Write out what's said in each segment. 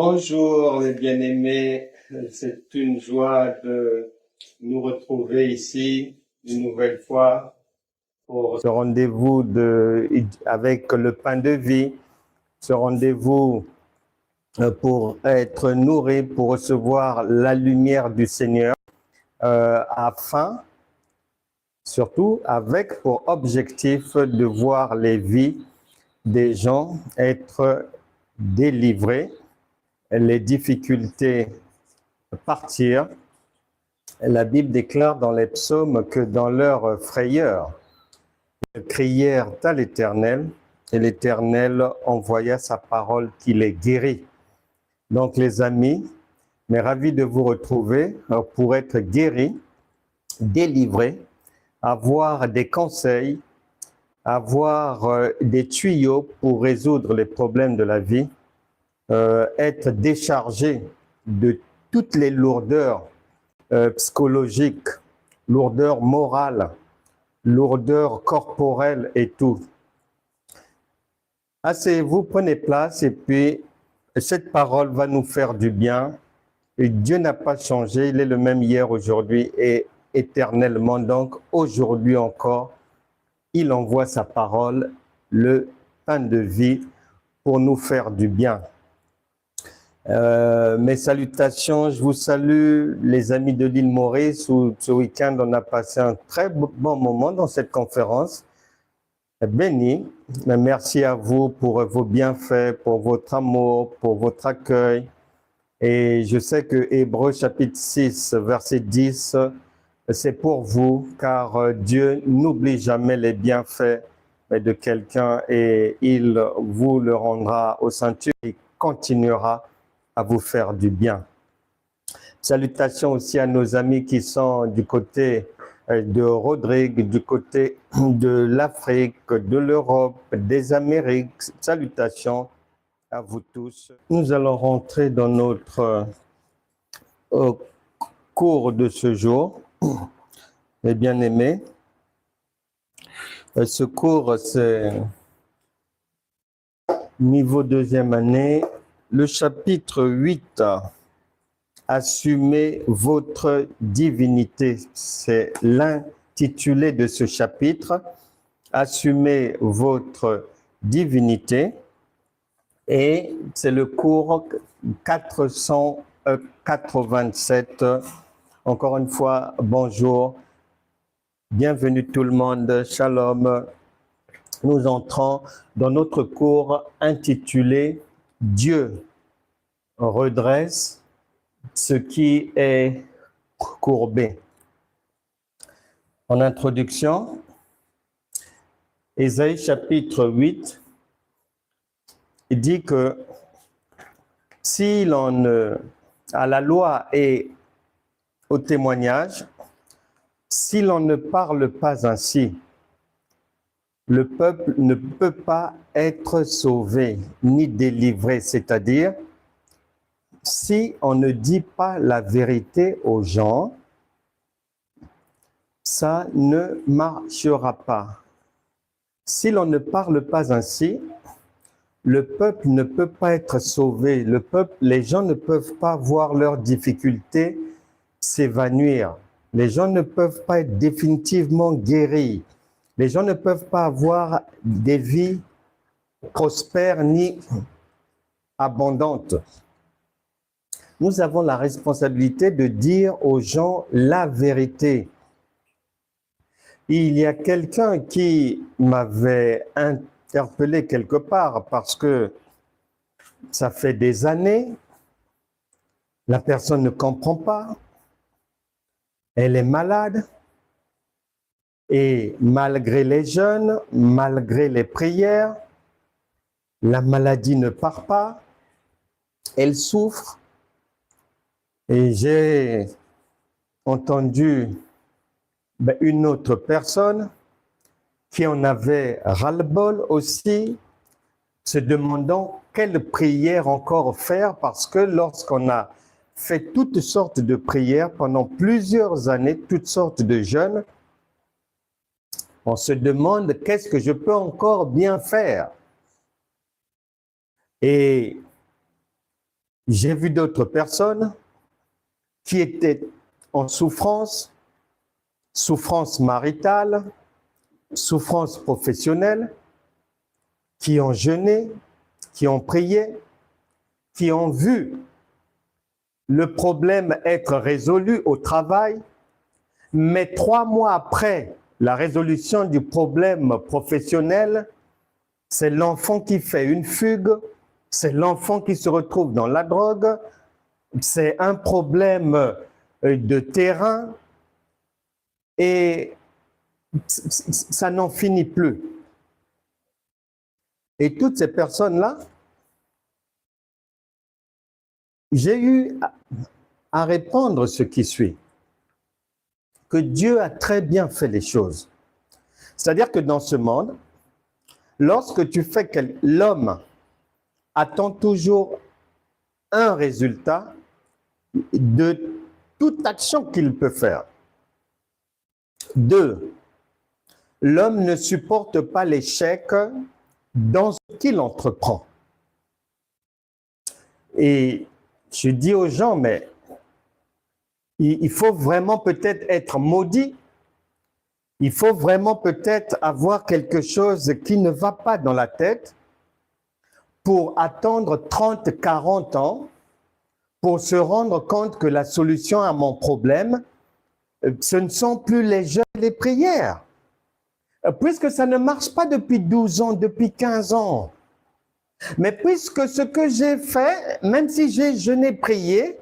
Bonjour les bien-aimés, c'est une joie de nous retrouver ici une nouvelle fois pour ce rendez-vous avec le pain de vie, ce rendez-vous pour être nourri, pour recevoir la lumière du Seigneur, afin, surtout avec pour objectif de voir les vies des gens être délivrées, les difficultés partir. La Bible déclare dans les psaumes que dans leur frayeur, ils crièrent à l'Éternel et l'Éternel envoya sa parole qui les guérit. Donc les amis, mais ravi de vous retrouver pour être guéris, délivrés, avoir des conseils, avoir des tuyaux pour résoudre les problèmes de la vie, être déchargé de toutes les lourdeurs psychologiques, lourdeurs morales, lourdeurs corporelles et tout. Asseyez-vous, prenez place et puis cette parole va nous faire du bien. Et Dieu n'a pas changé, il est le même hier, aujourd'hui et éternellement. Donc aujourd'hui encore, il envoie sa parole, le pain de vie, pour nous faire du bien. Mes salutations, je vous salue les amis de l'île Maurice où ce week-end on a passé un très bon moment dans cette conférence. Béni, mais merci à vous pour vos bienfaits, pour votre amour, pour votre accueil. Et je sais que Hébreux chapitre 6, verset 10, c'est pour vous, car Dieu n'oublie jamais les bienfaits de quelqu'un et il vous le rendra au centuple et continuera à vous faire du bien. Salutations aussi à nos amis qui sont du côté de Rodrigue, du côté de l'Afrique, de l'Europe, des Amériques. Salutations à vous tous. Nous allons rentrer dans notre cours de ce jour, mes bien-aimés. Ce cours, c'est niveau deuxième année, le chapitre 8, Assumez votre divinité. C'est l'intitulé de ce chapitre, Assumez votre divinité. Et c'est le cours 487. Encore une fois, bonjour. Bienvenue tout le monde. Shalom. Nous entrons dans notre cours intitulé « Dieu redresse ce qui est courbé ». En introduction, Ésaïe chapitre 8 dit que si l'on à la loi et au témoignage, si l'on ne parle pas ainsi, le peuple ne peut pas être sauvé ni délivré, c'est-à-dire si on ne dit pas la vérité aux gens, ça ne marchera pas. Si l'on ne parle pas ainsi, le peuple ne peut pas être sauvé. Les gens ne peuvent pas voir leurs difficultés s'évanouir. Les gens ne peuvent pas être définitivement guéris. Les gens ne peuvent pas avoir des vies prospères ni abondantes. Nous avons la responsabilité de dire aux gens la vérité. Il y a quelqu'un qui m'avait interpellé quelque part parce que ça fait des années, la personne ne comprend pas, elle est malade et malgré les jeûnes, malgré les prières, la maladie ne part pas, elle souffre. Et j'ai entendu une autre personne qui en avait ras-le-bol aussi, se demandant quelle prière encore faire parce que lorsqu'on a fait toutes sortes de prières pendant plusieurs années, toutes sortes de jeûnes, on se demande qu'est-ce que je peux encore bien faire. Et J'ai vu d'autres personnes qui étaient en souffrance, souffrance maritale, souffrance professionnelle, qui ont jeûné, qui ont prié, qui ont vu le problème être résolu au travail, mais 3 mois après la résolution du problème professionnel, c'est l'enfant qui fait une fugue, c'est l'enfant qui se retrouve dans la drogue, c'est un problème de terrain et ça n'en finit plus. Et toutes ces personnes-là, j'ai eu à répondre ce qui suit, que Dieu a très bien fait les choses. C'est-à-dire que dans ce monde, lorsque tu fais que l'homme attend toujours un résultat de toute action qu'il peut faire. 2, l'homme ne supporte pas l'échec dans ce qu'il entreprend. Et je dis aux gens, mais il faut vraiment peut-être être maudit. Il faut vraiment peut-être avoir quelque chose qui ne va pas dans la tête pour attendre 30, 40 ans pour se rendre compte que la solution à mon problème, ce ne sont plus les jeûnes et les prières. Puisque ça ne marche pas depuis 12 ans, depuis 15 ans. Mais puisque ce que j'ai fait, même si j'ai jeûné, prié,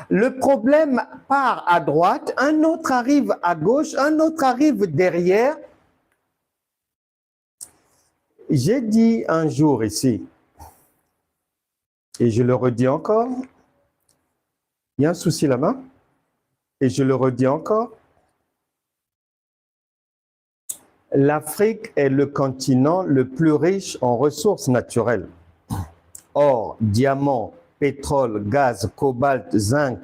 le problème part à droite, un autre arrive à gauche, un autre arrive derrière. J'ai dit un jour ici, et je le redis encore, il y a un souci là-bas, et je le redis encore, l'Afrique est le continent le plus riche en ressources naturelles. Or, diamants, pétrole, gaz, cobalt, zinc,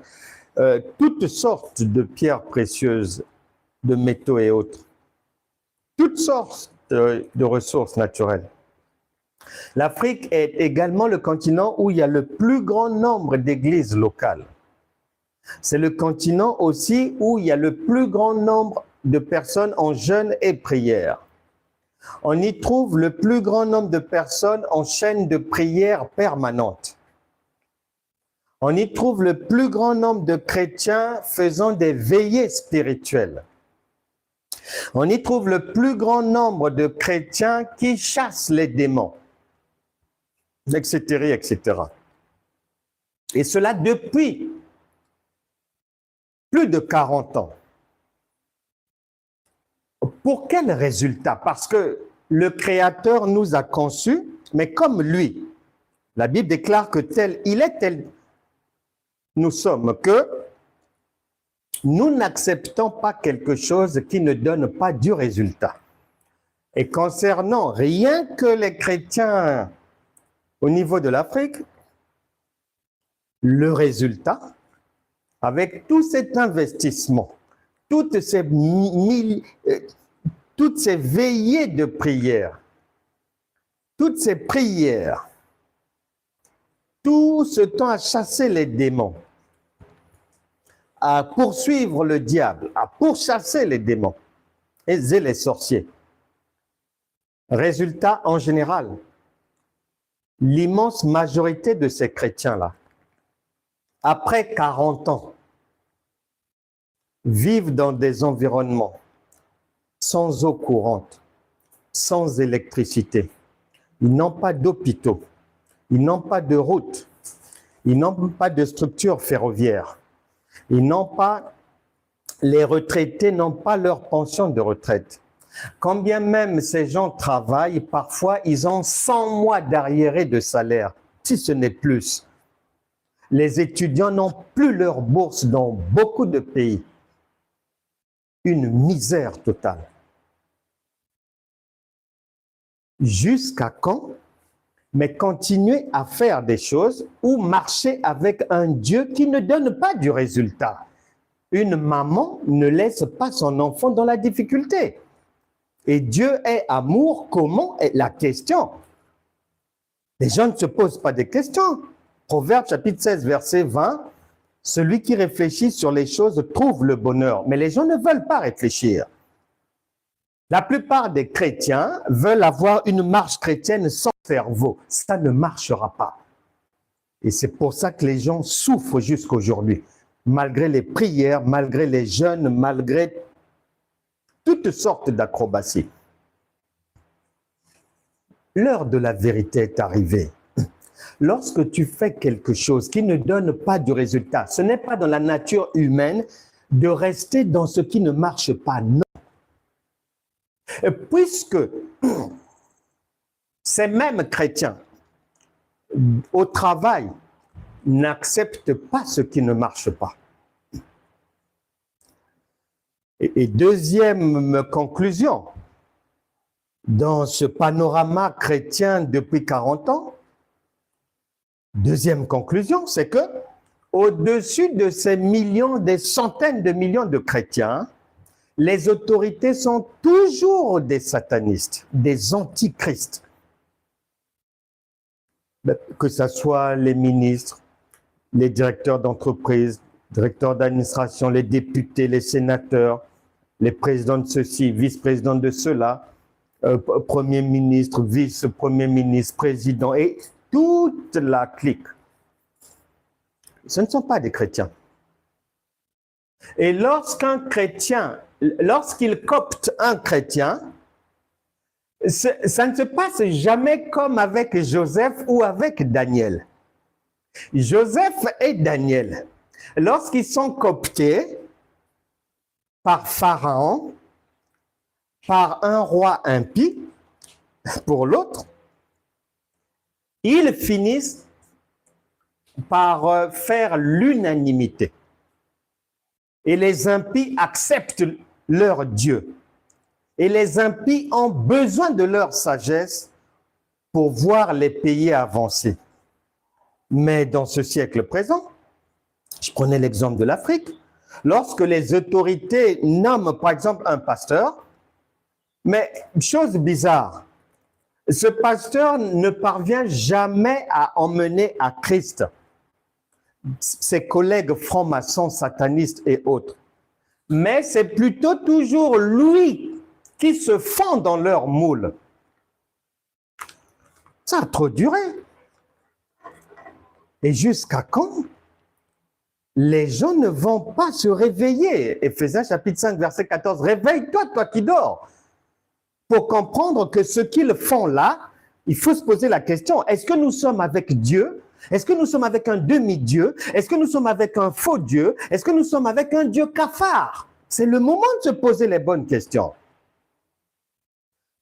toutes sortes de pierres précieuses, de métaux et autres. Toutes sortes de ressources naturelles. L'Afrique est également le continent où il y a le plus grand nombre d'églises locales. C'est le continent aussi où il y a le plus grand nombre de personnes en jeûne et prière. On y trouve le plus grand nombre de personnes en chaîne de prière permanente. On y trouve le plus grand nombre de chrétiens faisant des veillées spirituelles. On y trouve le plus grand nombre de chrétiens qui chassent les démons, etc., etc. Et cela depuis plus de 40 ans. Pour quel résultat? Parce que le Créateur nous a conçus, mais comme lui. La Bible déclare que tel il est, tel nous sommes, que nous n'acceptons pas quelque chose qui ne donne pas du résultat. Et concernant rien que les chrétiens au niveau de l'Afrique, le résultat, avec tout cet investissement, toutes ces veillées de prière, toutes ces prières, tout ce temps à chasser les démons, à poursuivre le diable, à pourchasser les démons et les sorciers. Résultat, en général, l'immense majorité de ces chrétiens-là, après 40 ans, vivent dans des environnements sans eau courante, sans électricité. Ils n'ont pas d'hôpitaux, ils n'ont pas de routes, ils n'ont pas de structures ferroviaires, ils n'ont pas, les retraités n'ont pas leur pension de retraite. Quand bien même ces gens travaillent, parfois ils ont 100 mois d'arriérés de salaire, si ce n'est plus. Les étudiants n'ont plus leur bourse dans beaucoup de pays. Une misère totale. Jusqu'à quand? Mais continuer à faire des choses ou marcher avec un Dieu qui ne donne pas du résultat. Une maman ne laisse pas son enfant dans la difficulté. Et Dieu est amour, comment est la question? Les gens ne se posent pas des questions. Proverbe chapitre 16, verset 20, « Celui qui réfléchit sur les choses trouve le bonheur. » Mais les gens ne veulent pas réfléchir. La plupart des chrétiens veulent avoir une marche chrétienne sans cerveau. Ça ne marchera pas. Et c'est pour ça que les gens souffrent jusqu'à aujourd'hui. Malgré les prières, malgré les jeûnes, malgré toutes sortes d'acrobaties. L'heure de la vérité est arrivée. Lorsque tu fais quelque chose qui ne donne pas de résultat, ce n'est pas dans la nature humaine de rester dans ce qui ne marche pas, non. Et puisque ces mêmes chrétiens, au travail, n'acceptent pas ce qui ne marche pas. Et deuxième conclusion, dans ce panorama chrétien depuis 40 ans, deuxième conclusion, c'est que au-dessus de ces millions, des centaines de millions de chrétiens, les autorités sont toujours des satanistes, des antichrists. Que ce soit les ministres, les directeurs d'entreprise, directeurs d'administration, les députés, les sénateurs, les présidents de ceci, vice-présidents de cela, premier ministre, vice-premier ministre, président, et toute la clique. Ce ne sont pas des chrétiens. Et lorsqu'un chrétien, lorsqu'il copte un chrétien, ça ne se passe jamais comme avec Joseph ou avec Daniel. Joseph et Daniel, lorsqu'ils sont cooptés par Pharaon, par un roi impie, pour l'autre, ils finissent par faire l'unanimité. Et les impies acceptent leur Dieu. Et les impies ont besoin de leur sagesse pour voir les pays avancer. Mais dans ce siècle présent, je prenais l'exemple de l'Afrique, lorsque les autorités nomment par exemple un pasteur, mais chose bizarre, ce pasteur ne parvient jamais à emmener à Christ ses collègues francs-maçons, satanistes et autres. Mais c'est plutôt toujours lui qui se fond dans leur moule. Ça a trop duré. Et jusqu'à quand? Les gens ne vont pas se réveiller. Éphésiens chapitre 5, verset 14. Réveille-toi, toi qui dors. Pour comprendre que ce qu'ils font là, il faut se poser la question, est-ce que nous sommes avec Dieu? Est-ce que nous sommes avec un demi-dieu? Est-ce que nous sommes avec un faux Dieu? Est-ce que nous sommes avec un Dieu cafard? C'est le moment de se poser les bonnes questions.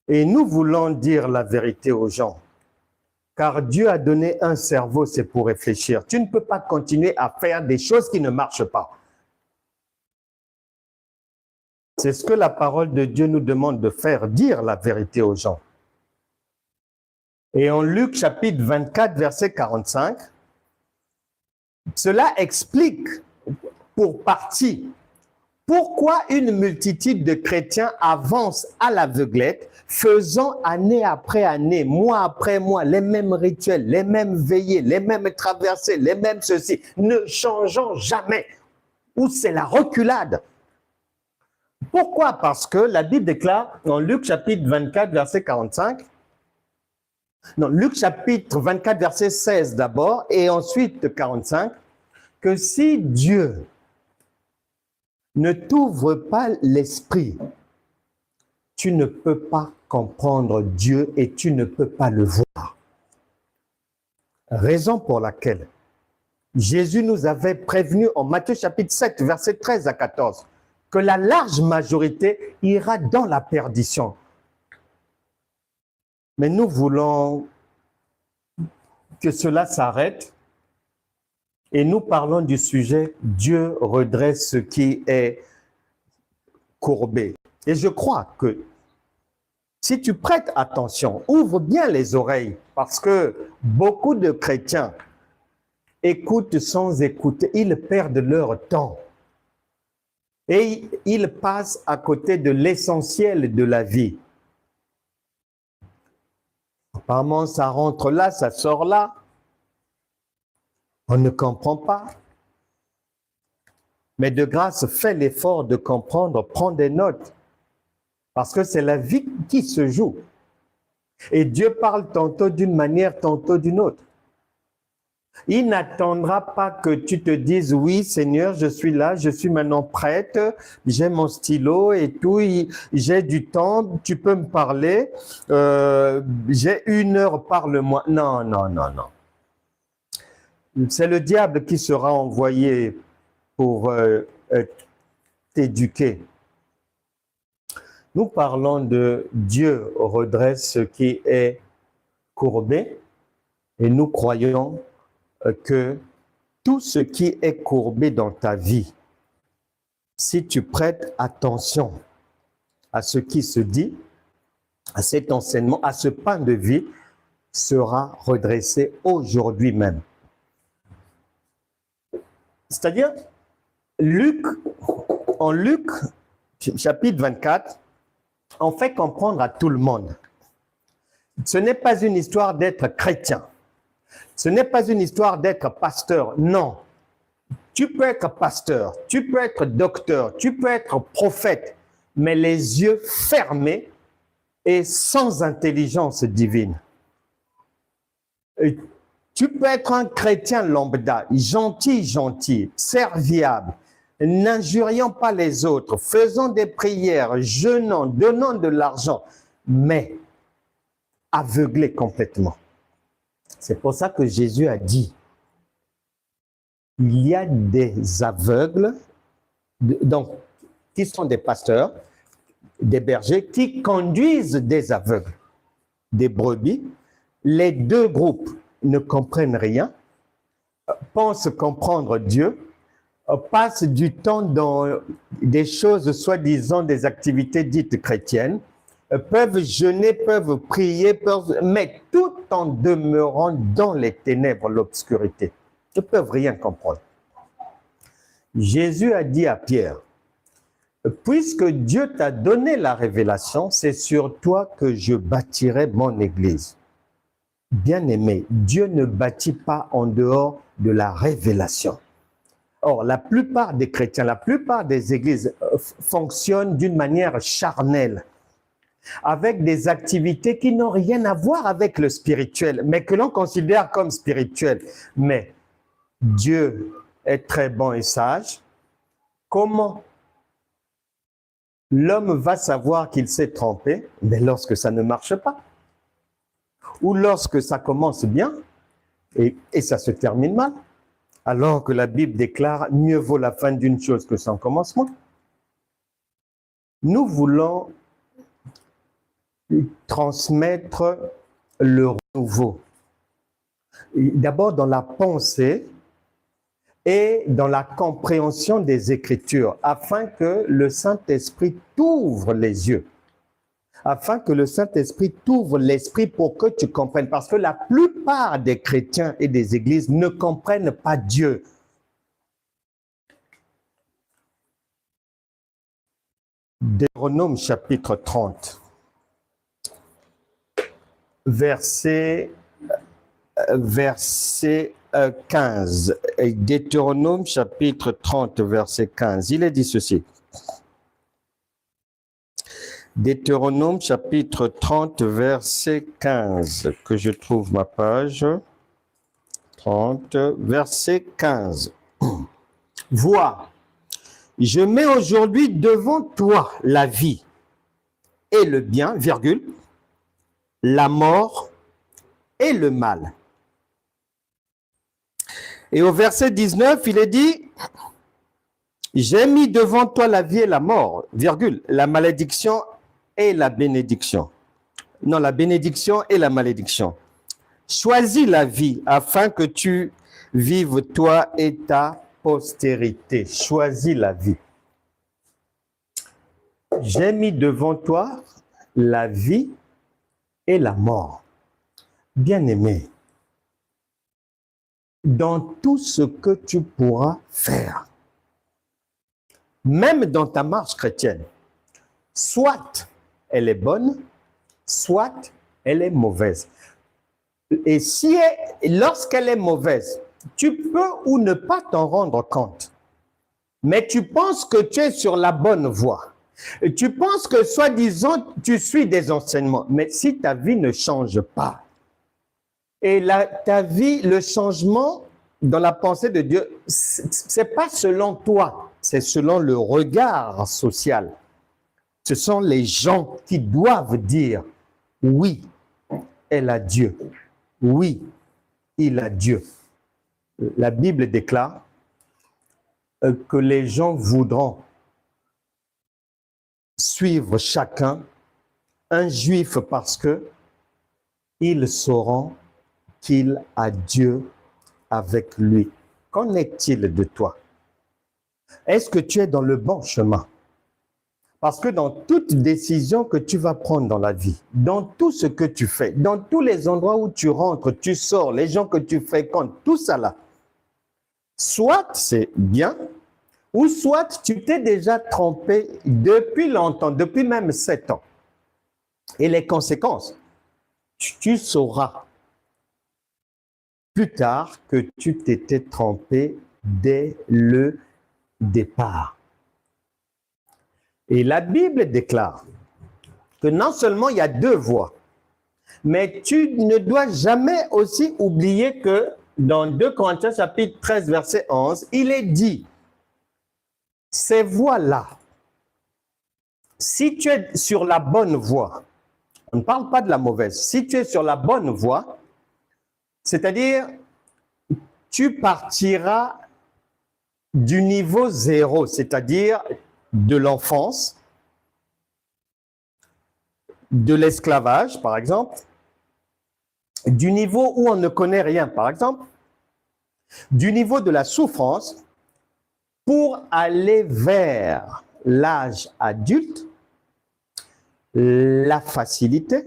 Et nous voulons dire la vérité aux gens. Car Dieu a donné un cerveau, c'est pour réfléchir. Tu ne peux pas continuer à faire des choses qui ne marchent pas. C'est ce que la parole de Dieu nous demande de faire, dire la vérité aux gens. Et en Luc chapitre 24, verset 45, cela explique pour partie pourquoi une multitude de chrétiens avance à l'aveuglette, faisant année après année, mois après mois, les mêmes rituels, les mêmes veillées, les mêmes traversées, les mêmes ceci, ne changeant jamais. Ou c'est la reculade. Pourquoi? Parce que la Bible déclare en Luc chapitre 24, verset 45, non, Luc chapitre 24, verset 16 d'abord, et ensuite 45, que si Dieu ne t'ouvre pas l'esprit, tu ne peux pas comprendre Dieu et tu ne peux pas le voir. Raison pour laquelle Jésus nous avait prévenu en Matthieu chapitre 7, verset 13 à 14, que la large majorité ira dans la perdition. Mais nous voulons que cela s'arrête et nous parlons du sujet « Dieu redresse ce qui est courbé ». Et je crois que si tu prêtes attention, ouvre bien les oreilles parce que beaucoup de chrétiens écoutent sans écouter, ils perdent leur temps. Et ils passent à côté de l'essentiel de la vie. Apparemment, ça rentre là, ça sort là. On ne comprend pas. Mais de grâce, fais l'effort de comprendre, prends des notes. Parce que c'est la vie qui se joue. Et Dieu parle tantôt d'une manière, tantôt d'une autre. Il n'attendra pas que tu te dises, oui Seigneur, je suis là, je suis maintenant prête, j'ai mon stylo et tout, j'ai du temps, tu peux me parler, j'ai 1 heure, parle-moi. Non, non, non, non. C'est le diable qui sera envoyé pour t'éduquer. Nous parlons de Dieu redresse ce qui est courbé et nous croyons que tout ce qui est courbé dans ta vie, si tu prêtes attention à ce qui se dit, à cet enseignement, à ce pain de vie, sera redressé aujourd'hui même. C'est-à-dire, en Luc, chapitre 24, on fait comprendre à tout le monde. Ce n'est pas une histoire d'être chrétien. Ce n'est pas une histoire d'être pasteur. Non. Tu peux être pasteur, tu peux être docteur, tu peux être prophète, mais les yeux fermés et sans intelligence divine. Et tu peux être un chrétien lambda, gentil, serviable, n'injuriant pas les autres, faisant des prières, jeûnant, donnant de l'argent, mais aveuglé complètement. C'est pour ça que Jésus a dit, il y a des aveugles, donc, qui sont des pasteurs, des bergers, qui conduisent des aveugles, des brebis. Les deux groupes ne comprennent rien, pensent comprendre Dieu, passent du temps dans des choses, soi-disant des activités dites chrétiennes, peuvent jeûner, peuvent prier, mais tout en demeurant dans les ténèbres, l'obscurité. Ils ne peuvent rien comprendre. Jésus a dit à Pierre, puisque Dieu t'a donné la révélation, c'est sur toi que je bâtirai mon église. Bien-aimé, Dieu ne bâtit pas en dehors de la révélation. Or, la plupart des chrétiens, la plupart des églises fonctionnent d'une manière charnelle, avec des activités qui n'ont rien à voir avec le spirituel, mais que l'on considère comme spirituel. Mais Dieu est très bon et sage. Comment l'homme va savoir qu'il s'est trompé? Mais lorsque ça ne marche pas. Ou lorsque ça commence bien et ça se termine mal. Alors que la Bible déclare, mieux vaut la fin d'une chose que son commencement. Nous voulons transmettre le renouveau. D'abord dans la pensée et dans la compréhension des Écritures, afin que le Saint-Esprit t'ouvre les yeux. Afin que le Saint-Esprit t'ouvre l'esprit pour que tu comprennes. Parce que la plupart des chrétiens et des églises ne comprennent pas Dieu. Deutéronome chapitre 30, verset 15. Deutéronome chapitre 30, verset 15. Il est dit ceci. Deutéronome chapitre 30, verset 15, que je trouve ma page. 30, verset 15. Vois, je mets aujourd'hui devant toi la vie et le bien, virgule, la mort et le mal. Et au verset 19, il est dit, j'ai mis devant toi la vie et la mort, virgule, la malédiction et la bénédiction. Non, la bénédiction et la malédiction. Choisis la vie afin que tu vives toi et ta postérité. Choisis la vie. J'ai mis devant toi la vie et la mort. Bien-aimé, dans tout ce que tu pourras faire, même dans ta marche chrétienne, soit elle est bonne, soit elle est mauvaise. Et lorsqu'elle est mauvaise, Tu peux ou ne pas t'en rendre compte, mais tu penses que tu es sur la bonne voie. Tu penses que, soi-disant, tu suis des enseignements, mais si ta vie ne change pas, et ta vie, le changement dans la pensée de Dieu, c'est pas selon toi, c'est selon le regard social. Ce sont les gens qui doivent dire, oui, elle a Dieu. Oui, il a Dieu. La Bible déclare que les gens voudront suivre chacun un juif parce que ils sauront qu'il a Dieu avec lui. Qu'en est-il de toi? Est-ce que tu es dans le bon chemin? Parce que dans toute décision que tu vas prendre dans la vie, dans tout ce que tu fais, dans tous les endroits où tu rentres, tu sors, les gens que tu fréquentes, tout ça là, soit c'est bien, ou soit tu t'es déjà trompé depuis longtemps, depuis même 7 ans. Et les conséquences, tu sauras plus tard que tu t'étais trompé dès le départ. Et la Bible déclare que non seulement il y a 2 voies, mais tu ne dois jamais aussi oublier que dans 2 Corinthiens chapitre 13 verset 11, il est dit, ces voies-là, si tu es sur la bonne voie, on ne parle pas de la mauvaise, si tu es sur la bonne voie, c'est-à-dire tu partiras du niveau 0, c'est-à-dire de l'enfance, de l'esclavage, par exemple, du niveau où on ne connaît rien, par exemple, du niveau de la souffrance, pour aller vers l'âge adulte, la facilité,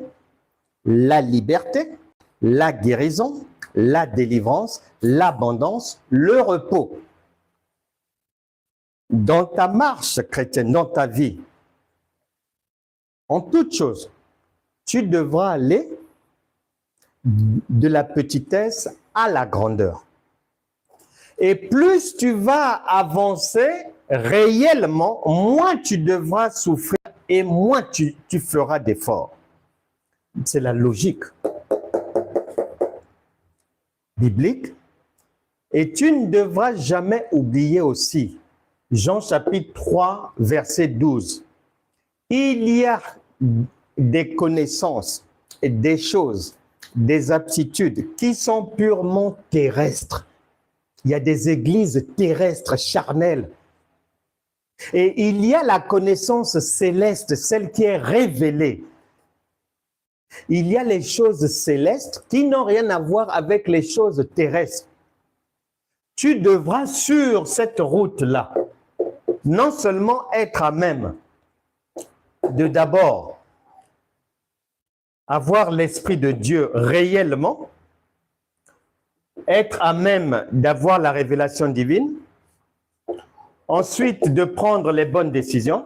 la liberté, la guérison, la délivrance, l'abondance, le repos. Dans ta marche chrétienne, dans ta vie, en toute chose, tu devras aller de la petitesse à la grandeur. Et plus tu vas avancer réellement, moins tu devras souffrir et moins tu feras d'efforts. C'est la logique biblique. Et tu ne devras jamais oublier aussi Jean chapitre 3, verset 12. Il y a des connaissances, des choses, des aptitudes qui sont purement terrestres. Il y a des églises terrestres, charnelles. Et il y a la connaissance céleste, celle qui est révélée. Il y a les choses célestes qui n'ont rien à voir avec les choses terrestres. Tu devras sur cette route-là, non seulement être à même de d'abord avoir l'Esprit de Dieu réellement, être à même d'avoir la révélation divine, ensuite de prendre les bonnes décisions,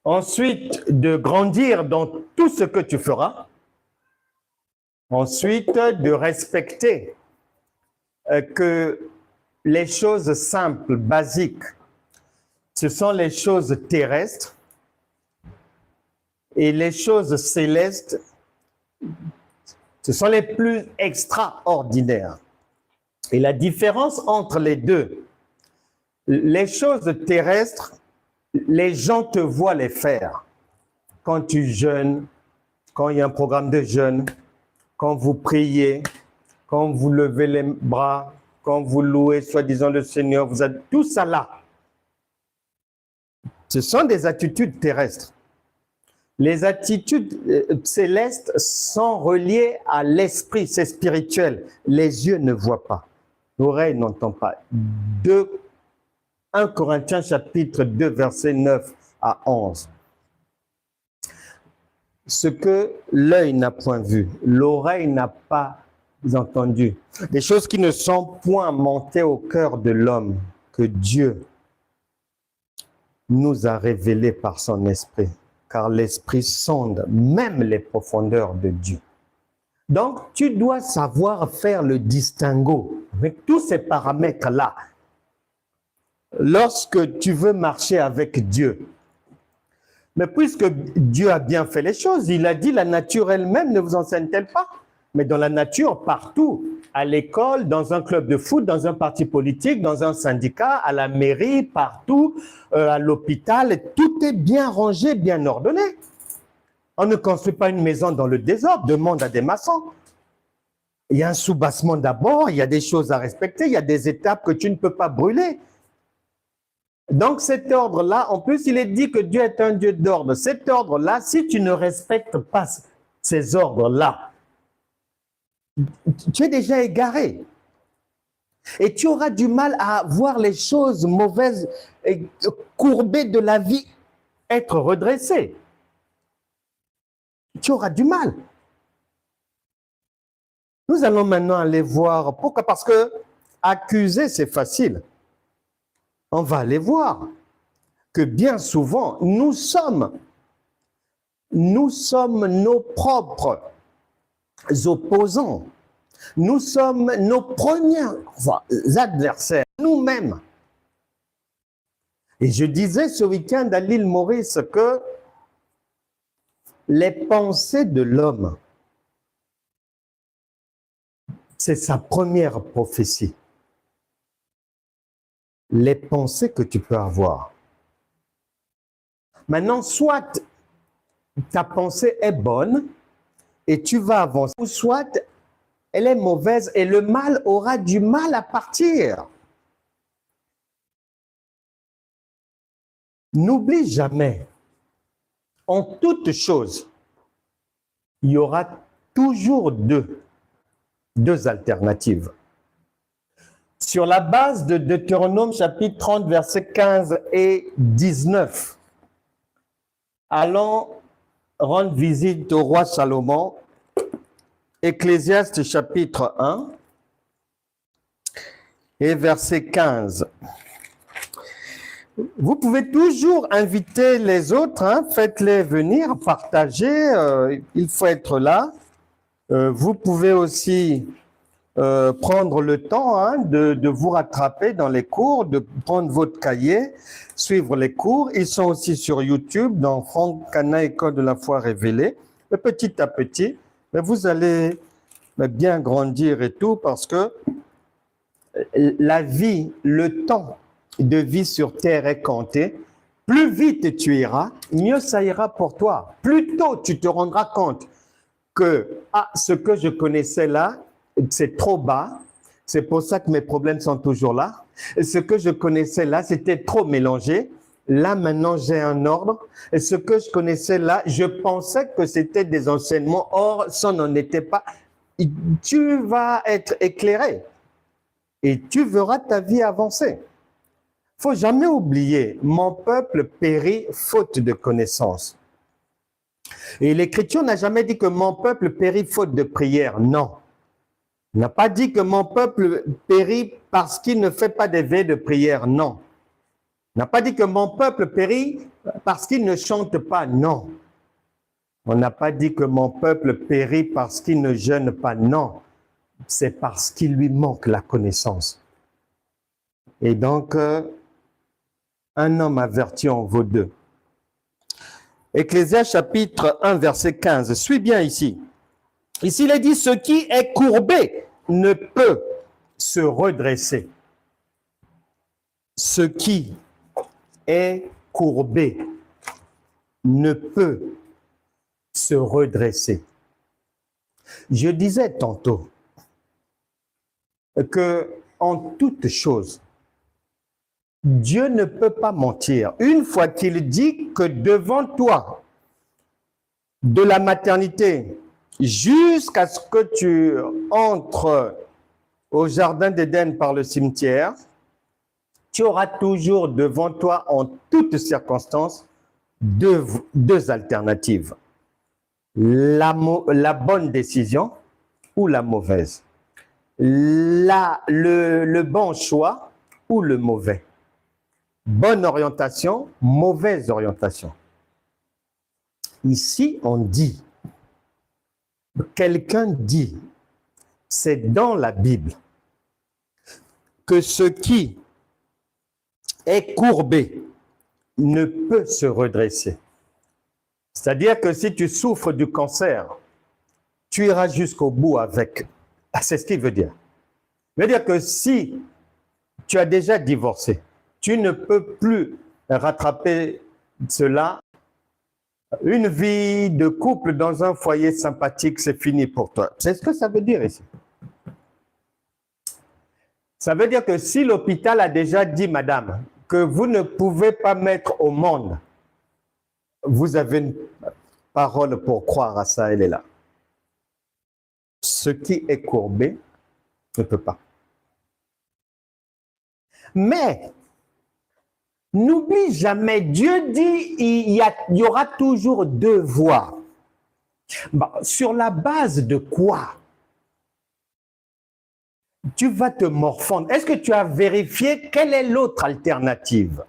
ensuite de grandir dans tout ce que tu feras, ensuite de respecter que les choses simples, basiques, ce sont les choses terrestres et les choses célestes, ce sont les plus extraordinaires. Et la différence entre les deux, les choses terrestres, les gens te voient les faire. Quand tu jeûnes, quand il y a un programme de jeûne, quand vous priez, quand vous levez les bras, quand vous louez soi-disant le Seigneur, vous avez tout ça là. Ce sont des attitudes terrestres. Les attitudes célestes sont reliées à l'esprit, c'est spirituel. Les yeux ne voient pas, l'oreille n'entend pas. 1 Corinthiens chapitre 2, versets 9 à 11. Ce que l'œil n'a point vu, l'oreille n'a pas entendu, des choses qui ne sont point montées au cœur de l'homme, que Dieu nous a révélées par son esprit, car l'esprit sonde même les profondeurs de Dieu. Donc, tu dois savoir faire le distinguo avec tous ces paramètres-là, lorsque tu veux marcher avec Dieu, mais puisque Dieu a bien fait les choses, il a dit la nature elle-même ne vous enseigne-t-elle pas? Mais dans la nature, partout, à l'école, dans un club de foot, dans un parti politique, dans un syndicat, à la mairie, partout, à l'hôpital, tout est bien rangé, bien ordonné. On ne construit pas une maison dans le désordre, demande à des maçons. Il y a un soubassement d'abord, il y a des choses à respecter, il y a des étapes que tu ne peux pas brûler. Donc cet ordre-là, en plus, il est dit que Dieu est un Dieu d'ordre. Cet ordre-là, si tu ne respectes pas ces ordres-là, tu es déjà égaré. Et tu auras du mal à voir les choses mauvaises et courbées de la vie être redressées. Tu auras du mal. Nous allons maintenant aller voir. Pourquoi? Parce que accuser, c'est facile. On va aller voir que bien souvent, nous sommes nos propres opposants. Nous sommes nos premiers adversaires, nous-mêmes. Et je disais ce week-end à l'île Maurice que les pensées de l'homme, c'est sa première prophétie. Les pensées que tu peux avoir. Maintenant, soit ta pensée est bonne et tu vas avancer, ou soit elle est mauvaise et le mal aura du mal à partir. N'oublie jamais, en toute chose, il y aura toujours deux alternatives. Sur la base de Deutéronome chapitre 30, versets 15 et 19, allons rendre visite au roi Salomon, Ecclésiaste chapitre 1 et verset 15. Vous pouvez toujours inviter les autres, hein, faites-les venir, partager, il faut être là. Vous pouvez aussi prendre le temps hein, de vous rattraper dans les cours, de prendre votre cahier, suivre les cours. Ils sont aussi sur YouTube, dans Franck Cana, École de la foi révélée. Et petit à petit, mais vous allez bien grandir et tout, parce que la vie, le temps de vie sur terre est compté. Plus vite tu iras, mieux ça ira pour toi. Plus tôt tu te rendras compte que ce que je connaissais là, c'est trop bas. C'est pour ça que mes problèmes sont toujours là. Et ce que je connaissais là, c'était trop mélangé. Là, maintenant, j'ai un ordre. Et ce que je connaissais là, je pensais que c'était des enseignements. Or, ça n'en était pas. Tu vas être éclairé. Et tu verras ta vie avancer. Il ne faut jamais oublier, mon peuple périt faute de connaissance. Et l'Écriture n'a jamais dit que mon peuple périt faute de prière. Non. Il n'a pas dit que mon peuple périt parce qu'il ne fait pas des veillées de prière. Non. Il n'a pas dit que mon peuple périt parce qu'il ne chante pas. Non. On n'a pas dit que mon peuple périt parce qu'il ne jeûne pas. Non. C'est parce qu'il lui manque la connaissance. Et donc, un homme averti en vaut deux. Ecclésiaste chapitre 1, verset 15. Suis bien ici. Ici, il est dit, ce qui est courbé ne peut se redresser. Ce qui est courbé ne peut se redresser. Je disais tantôt que en toute chose, Dieu ne peut pas mentir. Une fois qu'il dit que devant toi, de la maternité jusqu'à ce que tu entres au jardin d'Éden par le cimetière, tu auras toujours devant toi, en toutes circonstances, deux alternatives. La bonne décision ou la mauvaise. Le bon choix ou le mauvais. Bonne orientation, mauvaise orientation. Ici, on dit, quelqu'un dit, c'est dans la Bible, que ce qui est courbé ne peut se redresser. C'est-à-dire que si tu souffres du cancer, tu iras jusqu'au bout avec. C'est ce qu'il veut dire. Il veut dire que si tu as déjà divorcé, tu ne peux plus rattraper cela. Une vie de couple dans un foyer sympathique, c'est fini pour toi. C'est ce que ça veut dire ici. Ça veut dire que si l'hôpital a déjà dit, madame, que vous ne pouvez pas mettre au monde, vous avez une parole pour croire à ça, elle est là. Ce qui est courbé ne peut pas. Mais, n'oublie jamais, Dieu dit il y aura toujours deux voies. Sur la base de quoi tu vas te morfondre? Est-ce que tu as vérifié quelle est l'autre alternative?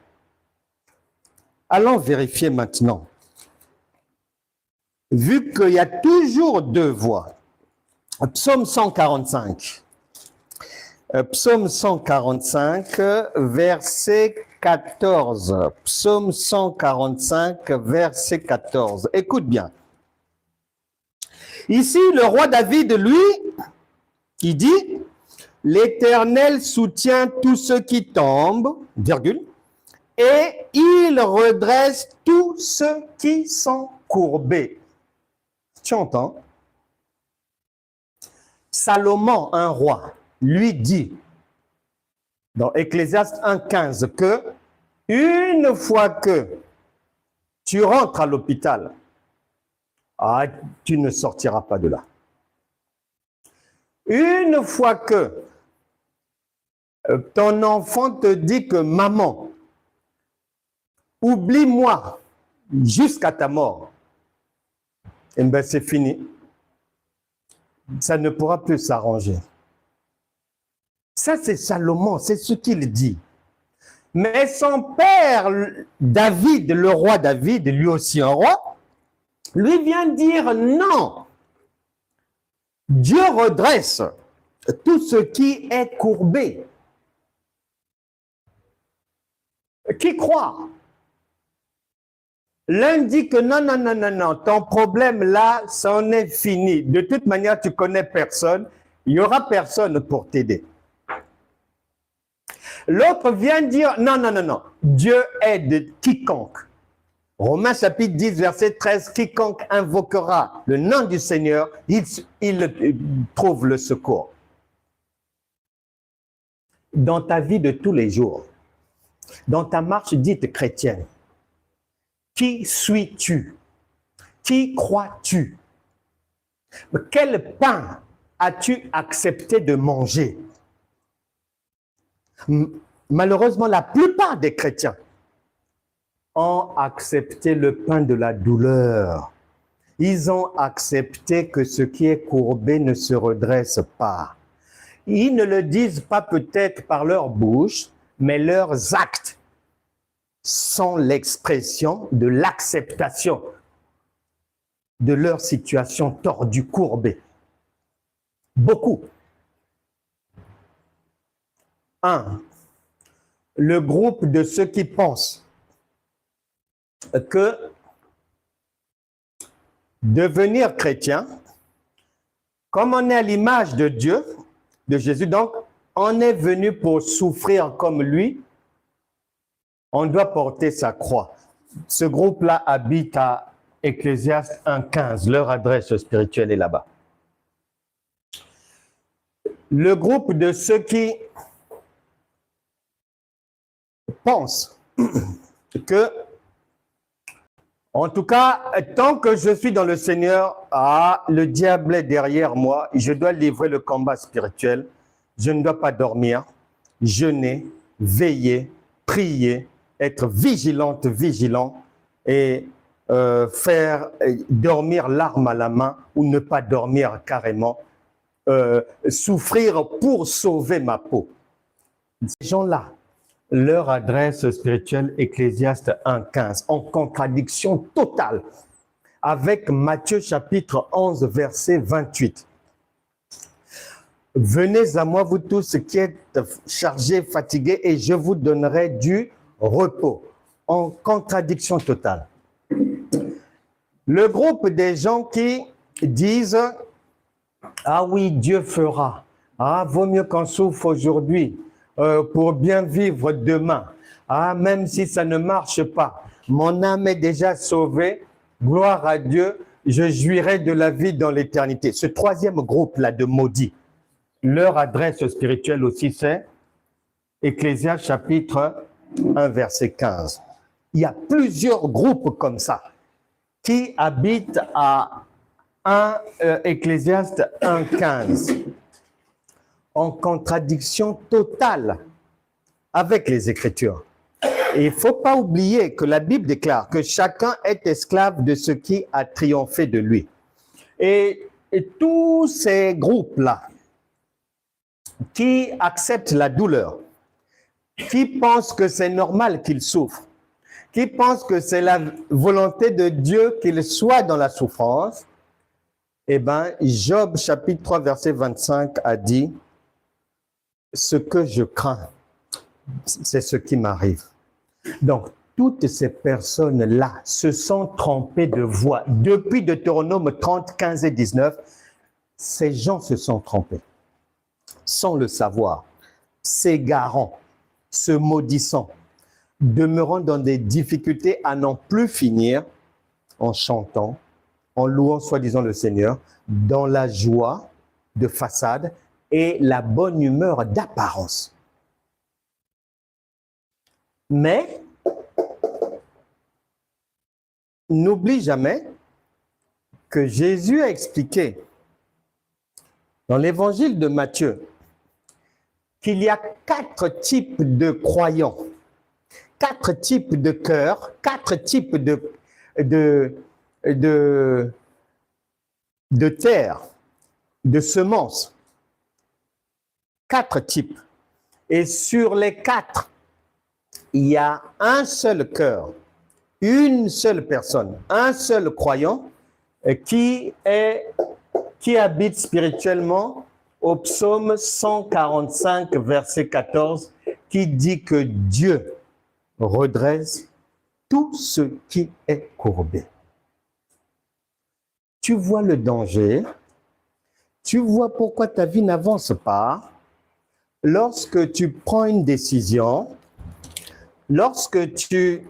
Allons vérifier maintenant. Vu qu'il y a toujours deux voies. Psaume 145. Psaume 145, verset 14. Psaume 145, verset 14. Écoute bien. Ici, le roi David, lui, qui dit, « L'Éternel soutient tous ceux qui tombent, virgule, et il redresse tous ceux qui sont courbés. » Tu entends? Salomon, un roi, lui dit, dans Ecclésiaste 1,15, que une fois que tu rentres à l'hôpital, tu ne sortiras pas de là. Une fois que ton enfant te dit que maman, oublie-moi jusqu'à ta mort, eh bien c'est fini. Ça ne pourra plus s'arranger. Ça, c'est Salomon, c'est ce qu'il dit. Mais son père, David, le roi David, lui aussi un roi, lui vient dire non. Dieu redresse tout ce qui est courbé. Qui croit? L'un dit que non, ton problème là, c'en est fini. De toute manière, tu connais personne, il n'y aura personne pour t'aider. L'autre vient dire non, Dieu aide quiconque. Romains chapitre 10, verset 13, quiconque invoquera le nom du Seigneur, il trouve le secours. Dans ta vie de tous les jours, dans ta marche dite chrétienne, qui suis-tu? Qui crois-tu? Quel pain as-tu accepté de manger? Malheureusement, la plupart des chrétiens ont accepté le pain de la douleur. Ils ont accepté que ce qui est courbé ne se redresse pas. Ils ne le disent pas peut-être par leur bouche, mais leurs actes sont l'expression de l'acceptation de leur situation tordue, courbée. Beaucoup. 1. Le groupe de ceux qui pensent que devenir chrétien, comme on est à l'image de Dieu, de Jésus, donc on est venu pour souffrir comme lui, on doit porter sa croix. Ce groupe-là habite à Ecclésiaste 1,15. Leur adresse spirituelle est là-bas. Le groupe de ceux qui pensent que, en tout cas, tant que je suis dans le Seigneur, le diable est derrière moi, je dois livrer le combat spirituel, je ne dois pas dormir, jeûner, veiller, prier, être vigilante, vigilant et faire dormir l'arme à la main ou ne pas dormir carrément, souffrir pour sauver ma peau. Ces gens-là, leur adresse spirituelle Ecclésiaste 1,15, en contradiction totale avec Matthieu chapitre 11, verset 28. venez à moi, vous tous qui êtes chargés, fatigués, et je vous donnerai du repos. En contradiction totale. Le groupe des gens qui disent « Ah oui, Dieu fera. Ah, vaut mieux qu'on souffre aujourd'hui pour bien vivre demain. Ah, même si ça ne marche pas. Mon âme est déjà sauvée. Gloire à Dieu. Je jouirai de la vie dans l'éternité. » Ce troisième groupe-là de maudits, leur adresse spirituelle aussi, c'est Ecclésiaste chapitre 1, verset 15. Il y a plusieurs groupes comme ça qui habitent à Ecclésiaste 1, 15, en contradiction totale avec les Écritures. Et il ne faut pas oublier que la Bible déclare que chacun est esclave de ce qui a triomphé de lui. Et tous ces groupes-là qui acceptent la douleur, qui pensent que c'est normal qu'ils souffrent, qui pensent que c'est la volonté de Dieu qu'ils soient dans la souffrance, eh bien, Job chapitre 3, verset 25 a dit « Ce que je crains, c'est ce qui m'arrive. » Donc, toutes ces personnes-là se sont trompées de voie. Depuis Deutéronome 30, 15 et 19, ces gens se sont trompés, sans le savoir, s'égarant, se maudissant, demeurant dans des difficultés à n'en plus finir, en chantant, en louant soi-disant le Seigneur, dans la joie de façade et la bonne humeur d'apparence. Mais, n'oublie jamais que Jésus a expliqué dans l'évangile de Matthieu qu'il y a 4 types de croyants, 4 types de cœurs, 4 types de terre, de semences. 4 types. Et sur les 4, il y a un seul cœur, une seule personne, un seul croyant qui habite spirituellement au psaume 145, verset 14, qui dit que Dieu redresse tout ce qui est courbé. Tu vois le danger, tu vois pourquoi ta vie n'avance pas. Lorsque tu prends une décision, lorsque tu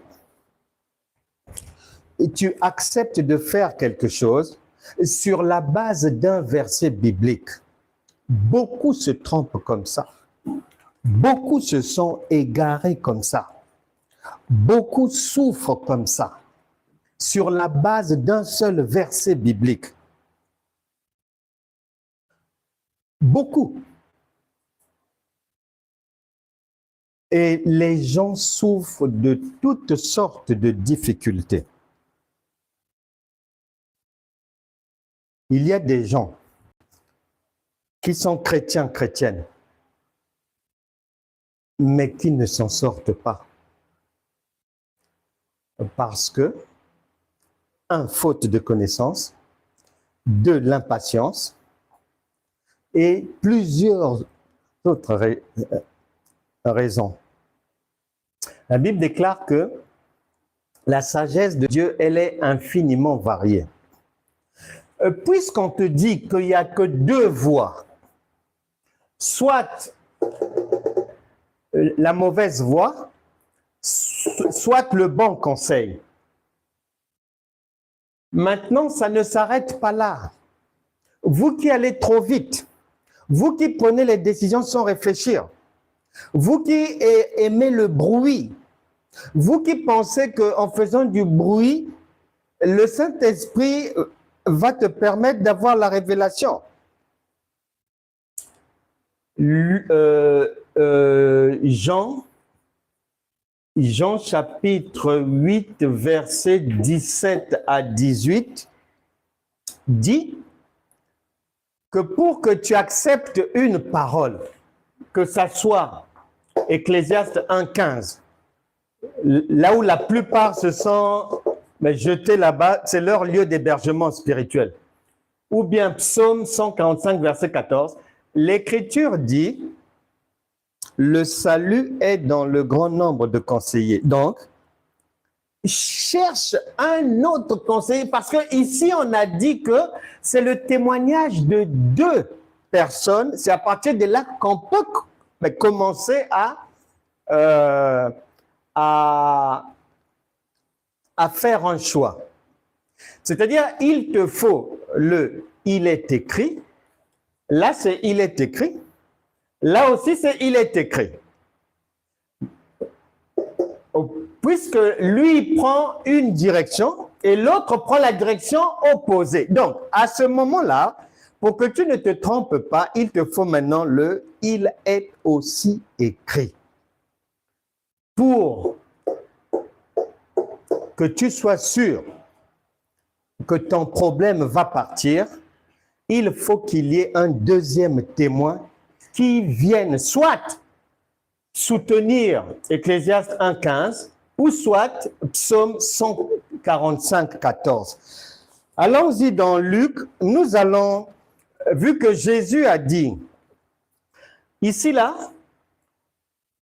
acceptes de faire quelque chose sur la base d'un verset biblique, beaucoup se trompent comme ça. Beaucoup se sont égarés comme ça. Beaucoup souffrent comme ça, sur la base d'un seul verset biblique. Beaucoup. Et les gens souffrent de toutes sortes de difficultés. Il y a des gens qui sont chrétiens, chrétiennes, mais qui ne s'en sortent pas. Parce que, 1, faute de connaissance, 2, l'impatience, et plusieurs autres raisons. La Bible déclare que la sagesse de Dieu, elle est infiniment variée. Puisqu'on te dit qu'il n'y a que 2 voies, soit la mauvaise voie, soit le bon conseil. Maintenant, ça ne s'arrête pas là. Vous qui allez trop vite, vous qui prenez les décisions sans réfléchir, vous qui aimez le bruit, vous qui pensez qu'en faisant du bruit, le Saint-Esprit va te permettre d'avoir la révélation. Jean chapitre 8, versets 17 à 18, dit que pour que tu acceptes une parole, que ça soit Ecclésiaste 1, 15, là où la plupart se sont jetés là-bas, c'est leur lieu d'hébergement spirituel. Ou bien Psaume 145, verset 14, l'Écriture dit, le salut est dans le grand nombre de conseillers. Donc, cherche un autre conseiller parce que ici on a dit que c'est le témoignage de 2 personnes. C'est à partir de là qu'on peut commencer à faire un choix. C'est-à-dire, il te faut il est écrit. Là, c'est il est écrit. Là aussi, c'est il est écrit. Puisque lui prend une direction et l'autre prend la direction opposée. Donc, à ce moment-là, pour que tu ne te trompes pas, il te faut maintenant il est aussi écrit. Pour que tu sois sûr que ton problème va partir, il faut qu'il y ait un deuxième témoin qui vienne soit soutenir Ecclésiaste 1,15 ou soit Psaume 145, 14. Allons-y dans Luc, nous allons, vu que Jésus a dit, ici là,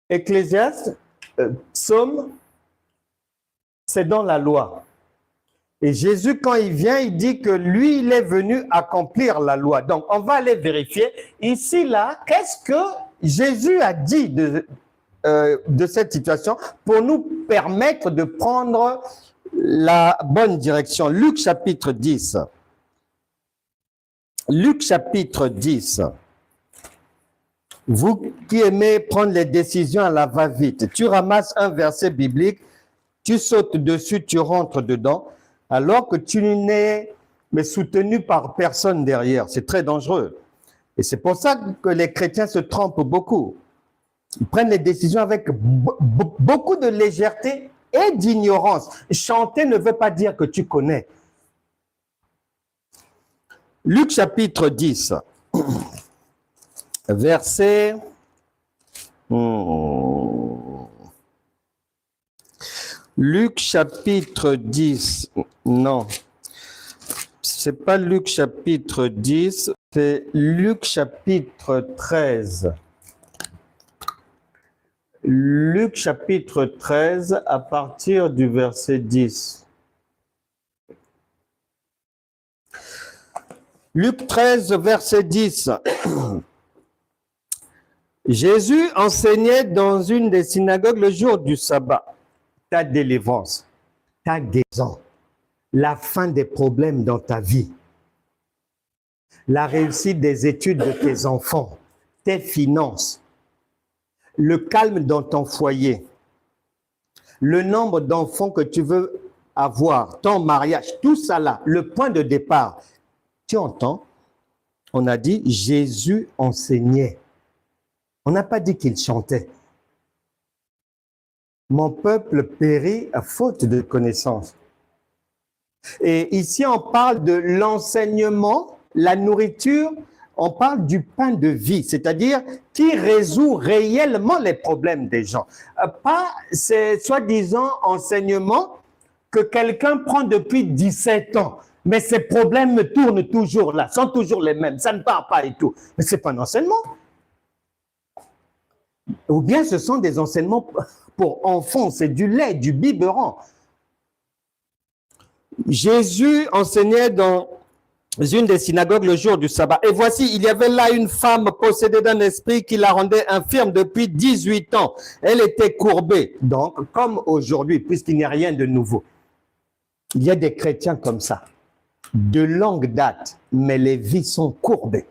Ecclésiaste, Psaume, c'est dans la loi. Et Jésus, quand il vient, il dit que lui, il est venu accomplir la loi. Donc, on va aller vérifier. Ici, là, qu'est-ce que Jésus a dit de cette situation pour nous permettre de prendre la bonne direction? Luc chapitre 10. Luc chapitre 10. Vous qui aimez prendre les décisions à la va-vite, tu ramasses un verset biblique, tu sautes dessus, tu rentres dedans, alors que tu n'es mais soutenu par personne derrière. C'est très dangereux. Et c'est pour ça que les chrétiens se trompent beaucoup. Ils prennent les décisions avec beaucoup de légèreté et d'ignorance. Chanter ne veut pas dire que tu connais. Luc chapitre 10, verset... Luc chapitre 10, non, c'est pas Luc chapitre 10, c'est Luc chapitre 13. Luc chapitre 13 à partir du verset 10. Luc 13, verset 10. Jésus enseignait dans une des synagogues le jour du sabbat. Ta délivrance, ta guérison, la fin des problèmes dans ta vie, la réussite des études de tes enfants, tes finances, le calme dans ton foyer, le nombre d'enfants que tu veux avoir, ton mariage, tout ça là, le point de départ. Tu entends? On a dit Jésus enseignait. On n'a pas dit qu'il chantait. Mon peuple périt à faute de connaissance. Et ici, on parle de l'enseignement, la nourriture, on parle du pain de vie, c'est-à-dire qui résout réellement les problèmes des gens. Pas ces soi-disant enseignements que quelqu'un prend depuis 17 ans, mais ces problèmes tournent toujours là, sont toujours les mêmes, ça ne part pas et tout. Mais ce n'est pas un enseignement. Ou bien ce sont des enseignements pour enfants, c'est du lait, du biberon. Jésus enseignait dans une des synagogues le jour du sabbat. Et voici, il y avait là une femme possédée d'un esprit qui la rendait infirme depuis 18 ans. Elle était courbée. Donc, comme aujourd'hui, puisqu'il n'y a rien de nouveau, il y a des chrétiens comme ça, de longue date, mais les vies sont courbées.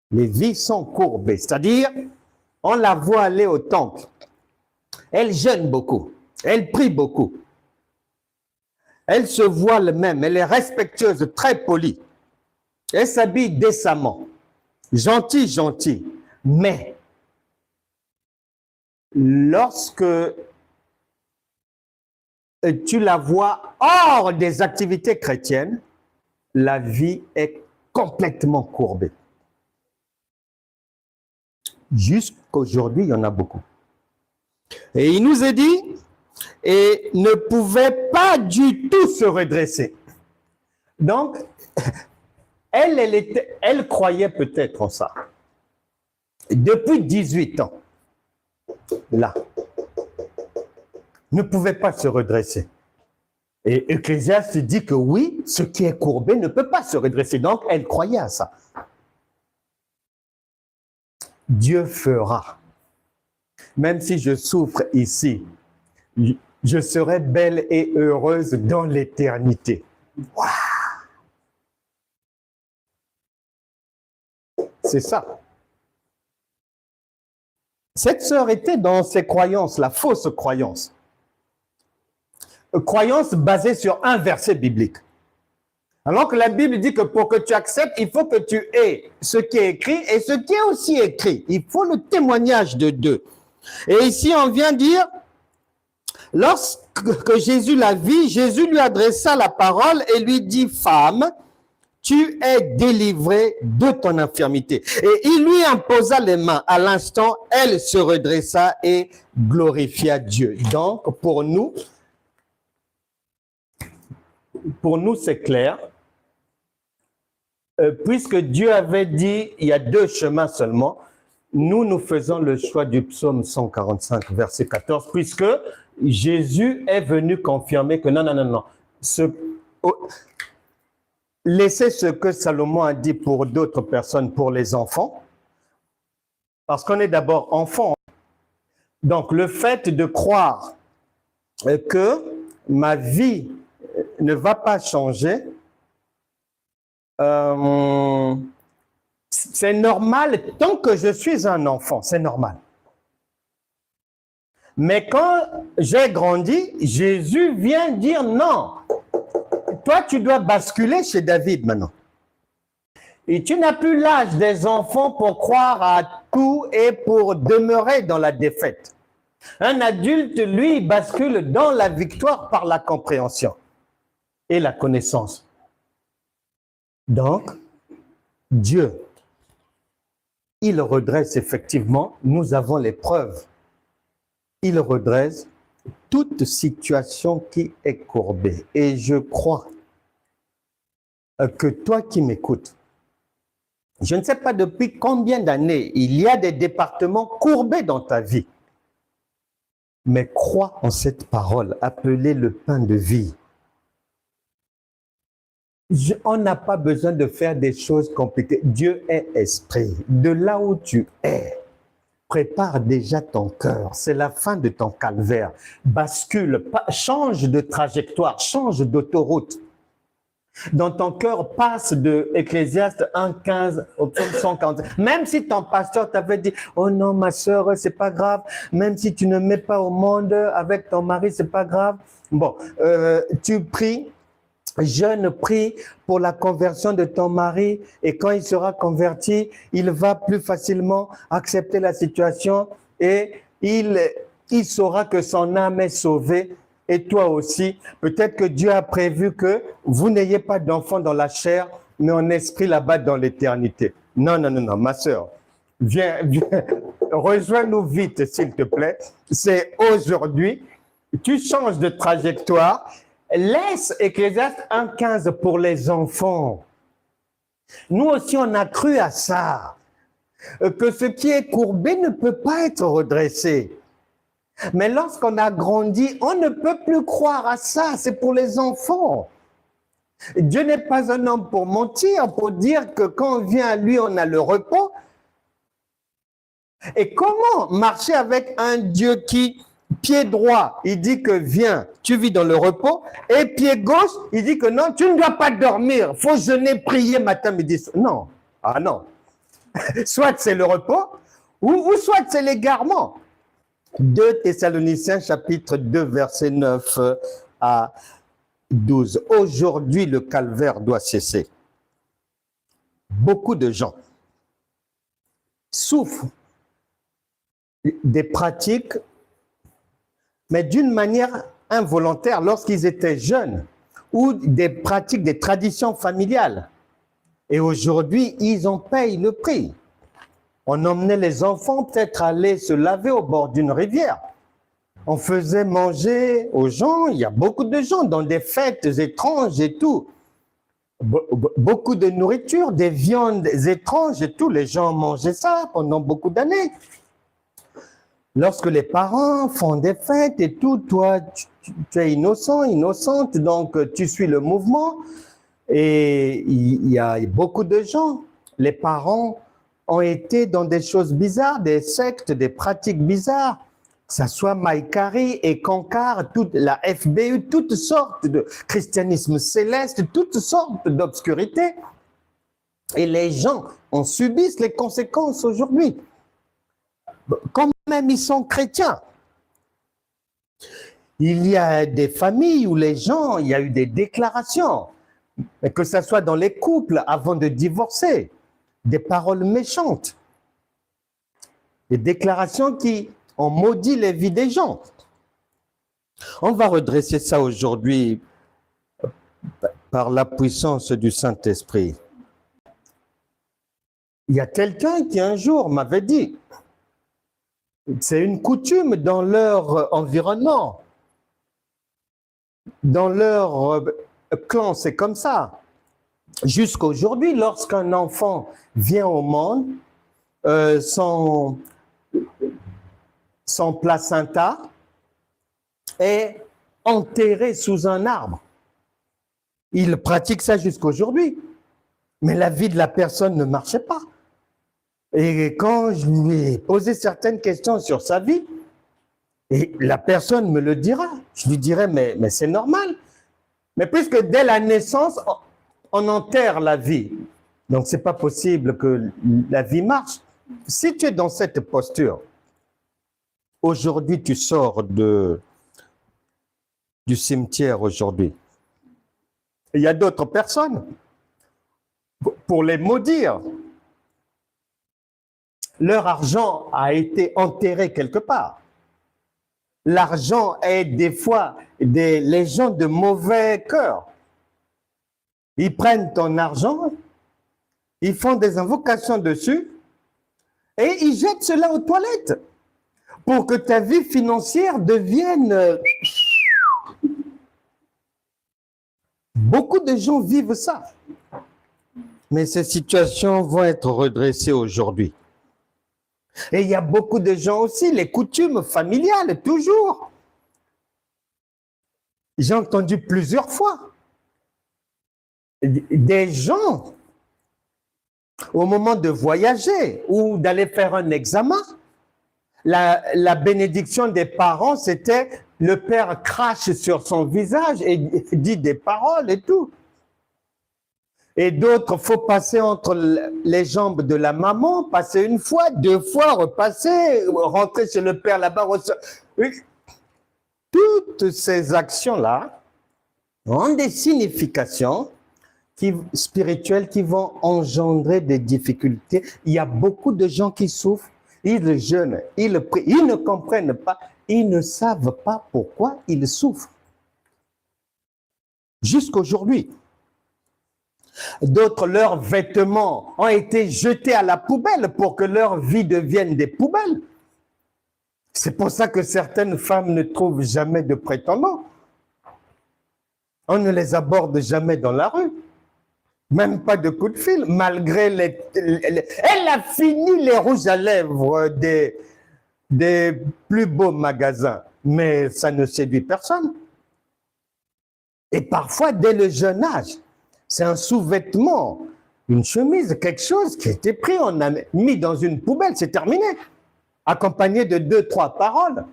Les vies sont courbées, c'est-à-dire, on la voit aller au temple. Elle jeûne beaucoup, elle prie beaucoup. Elle se voile même, elle est respectueuse, très polie. Elle s'habille décemment, gentille. Mais lorsque tu la vois hors des activités chrétiennes, la vie est complètement courbée. Jusqu'aujourd'hui, il y en a beaucoup. Et il nous est dit, et ne pouvait pas du tout se redresser. Donc, Elle croyait peut-être en ça. Depuis 18 ans, là, ne pouvait pas se redresser. Et Ecclésiaste dit que oui, ce qui est courbé ne peut pas se redresser. Donc, elle croyait à ça. Dieu fera. Même si je souffre ici, je serai belle et heureuse dans l'éternité. Waouh! C'est ça. Cette sœur était dans ses croyances, la fausse croyance. Croyance basée sur un verset biblique. Alors que la Bible dit que pour que tu acceptes, il faut que tu aies ce qui est écrit et ce qui est aussi écrit. Il faut le témoignage de deux. Et ici, on vient dire, lorsque Jésus la vit, Jésus lui adressa la parole et lui dit, « Femme, tu es délivrée de ton infirmité. » Et il lui imposa les mains. À l'instant, elle se redressa et glorifia Dieu. Donc, pour nous, c'est clair. Puisque Dieu avait dit, il y a deux chemins seulement, nous faisons le choix du psaume 145, verset 14, puisque Jésus est venu confirmer que non. Laissez ce que Salomon a dit pour d'autres personnes, pour les enfants, parce qu'on est d'abord enfant. Donc, le fait de croire que ma vie ne va pas changer, c'est normal tant que je suis un enfant, c'est normal. Mais quand j'ai grandi, Jésus vient dire non. Toi, tu dois basculer chez David maintenant. Et tu n'as plus l'âge des enfants pour croire à tout et pour demeurer dans la défaite. Un adulte, lui, bascule dans la victoire par la compréhension et la connaissance. Donc, Dieu, il redresse effectivement, nous avons les preuves, il redresse toute situation qui est courbée. Et je crois que toi qui m'écoutes, je ne sais pas depuis combien d'années il y a des départements courbés dans ta vie, mais crois en cette parole, appelée le pain de vie. On n'a pas besoin de faire des choses compliquées. Dieu est esprit. De là où tu es, prépare déjà ton cœur. C'est la fin de ton calvaire. Bascule, change de trajectoire, change d'autoroute. Dans ton cœur, passe de Ecclésiaste 1,15 au psaume 140. Même si ton pasteur t'avait dit, oh non, ma soeur, c'est pas grave. Même si tu ne mets pas au monde avec ton mari, c'est pas grave. Bon, tu pries. Jeûne, prie pour la conversion de ton mari et quand il sera converti, il va plus facilement accepter la situation et il saura que son âme est sauvée et toi aussi. Peut-être que Dieu a prévu que vous n'ayez pas d'enfant dans la chair, mais en esprit là-bas dans l'éternité. Non, ma soeur, viens, rejoins-nous vite s'il te plaît. C'est aujourd'hui, tu changes de trajectoire. Laisse Ecclésiaste 1,15 pour les enfants. Nous aussi, on a cru à ça, que ce qui est courbé ne peut pas être redressé. Mais lorsqu'on a grandi, on ne peut plus croire à ça, c'est pour les enfants. Dieu n'est pas un homme pour mentir, pour dire que quand on vient à lui, on a le repos. Et comment marcher avec un Dieu qui... Pied droit, il dit que viens, tu vis dans le repos. Et pied gauche, il dit que non, tu ne dois pas dormir. Il faut jeûner, prier matin, midi. Non, ah non. Soit c'est le repos, ou soit c'est l'égarement. 2 Thessaloniciens, chapitre 2, verset 9 à 12. Aujourd'hui, le calvaire doit cesser. Beaucoup de gens souffrent des pratiques mais d'une manière involontaire lorsqu'ils étaient jeunes, ou des pratiques, des traditions familiales. Et aujourd'hui, ils en payent le prix. On emmenait les enfants peut-être aller se laver au bord d'une rivière. On faisait manger aux gens, il y a beaucoup de gens dans des fêtes étranges et tout. Beaucoup de nourriture, des viandes étranges et tout. Les gens mangeaient ça pendant beaucoup d'années. Lorsque les parents font des fêtes et tout, toi, tu es innocent, innocente, donc tu suis le mouvement. Et il y a beaucoup de gens, les parents ont été dans des choses bizarres, des sectes, des pratiques bizarres, que ce soit Maïkari et Kankar, toute la FBU, toutes sortes de christianisme céleste, toutes sortes d'obscurités. Et les gens en subissent les conséquences aujourd'hui. Quand même ils sont chrétiens. Il y a des familles où les gens, il y a eu des déclarations, que ce soit dans les couples avant de divorcer, des paroles méchantes, des déclarations qui ont maudit les vies des gens. On va redresser ça aujourd'hui par la puissance du Saint-Esprit. Il y a quelqu'un qui un jour m'avait dit, c'est une coutume dans leur environnement, dans leur clan, c'est comme ça. Jusqu'à aujourd'hui, lorsqu'un enfant vient au monde sans placenta, est enterré sous un arbre. Il pratique ça jusqu'à aujourd'hui. Mais la vie de la personne ne marchait pas. Et quand je lui ai posé certaines questions sur sa vie, et la personne me le dira, je lui dirai, mais c'est normal. Mais puisque dès la naissance, on enterre la vie, donc c'est pas possible que la vie marche. Si tu es dans cette posture, aujourd'hui tu sors du cimetière aujourd'hui. Il y a d'autres personnes, pour les maudire, leur argent a été enterré quelque part. L'argent est des fois les gens de mauvais cœur. Ils prennent ton argent, ils font des invocations dessus et ils jettent cela aux toilettes pour que ta vie financière devienne... Beaucoup de gens vivent ça. Mais ces situations vont être redressées aujourd'hui. Et il y a beaucoup de gens aussi, les coutumes familiales, toujours. J'ai entendu plusieurs fois des gens, au moment de voyager ou d'aller faire un examen, la bénédiction des parents, c'était le père crache sur son visage et dit des paroles et tout. Et d'autres, il faut passer entre les jambes de la maman, passer une fois, deux fois, repasser, rentrer chez le père là-bas. Toutes ces actions-là ont des significations spirituelles qui vont engendrer des difficultés. Il y a beaucoup de gens qui souffrent, ils jeûnent, ils prient, ils ne comprennent pas, ils ne savent pas pourquoi ils souffrent. Jusqu'aujourd'hui. D'autres, leurs vêtements ont été jetés à la poubelle pour que leur vie devienne des poubelles. C'est pour ça que certaines femmes ne trouvent jamais de prétendants. On ne les aborde jamais dans la rue. Même pas de coup de fil, malgré Elle a fini les rouges à lèvres des plus beaux magasins, mais ça ne séduit personne. Et parfois, dès le jeune âge, c'est un sous-vêtement, une chemise, quelque chose qui a été pris, on a mis dans une poubelle, c'est terminé. Accompagné de 2-3 paroles.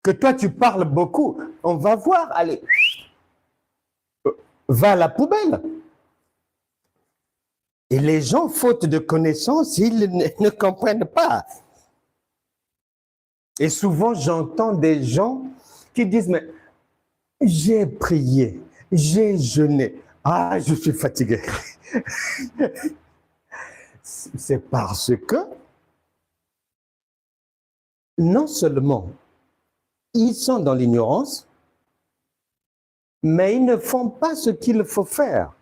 Que toi, tu parles beaucoup. On va voir, allez, va à la poubelle. Et les gens, faute de connaissances, ils ne comprennent pas. Et souvent, j'entends des gens qui disent, mais j'ai prié. J'ai jeûné. Ah, je suis fatigué. C'est parce que, non seulement ils sont dans l'ignorance, mais ils ne font pas ce qu'il faut faire.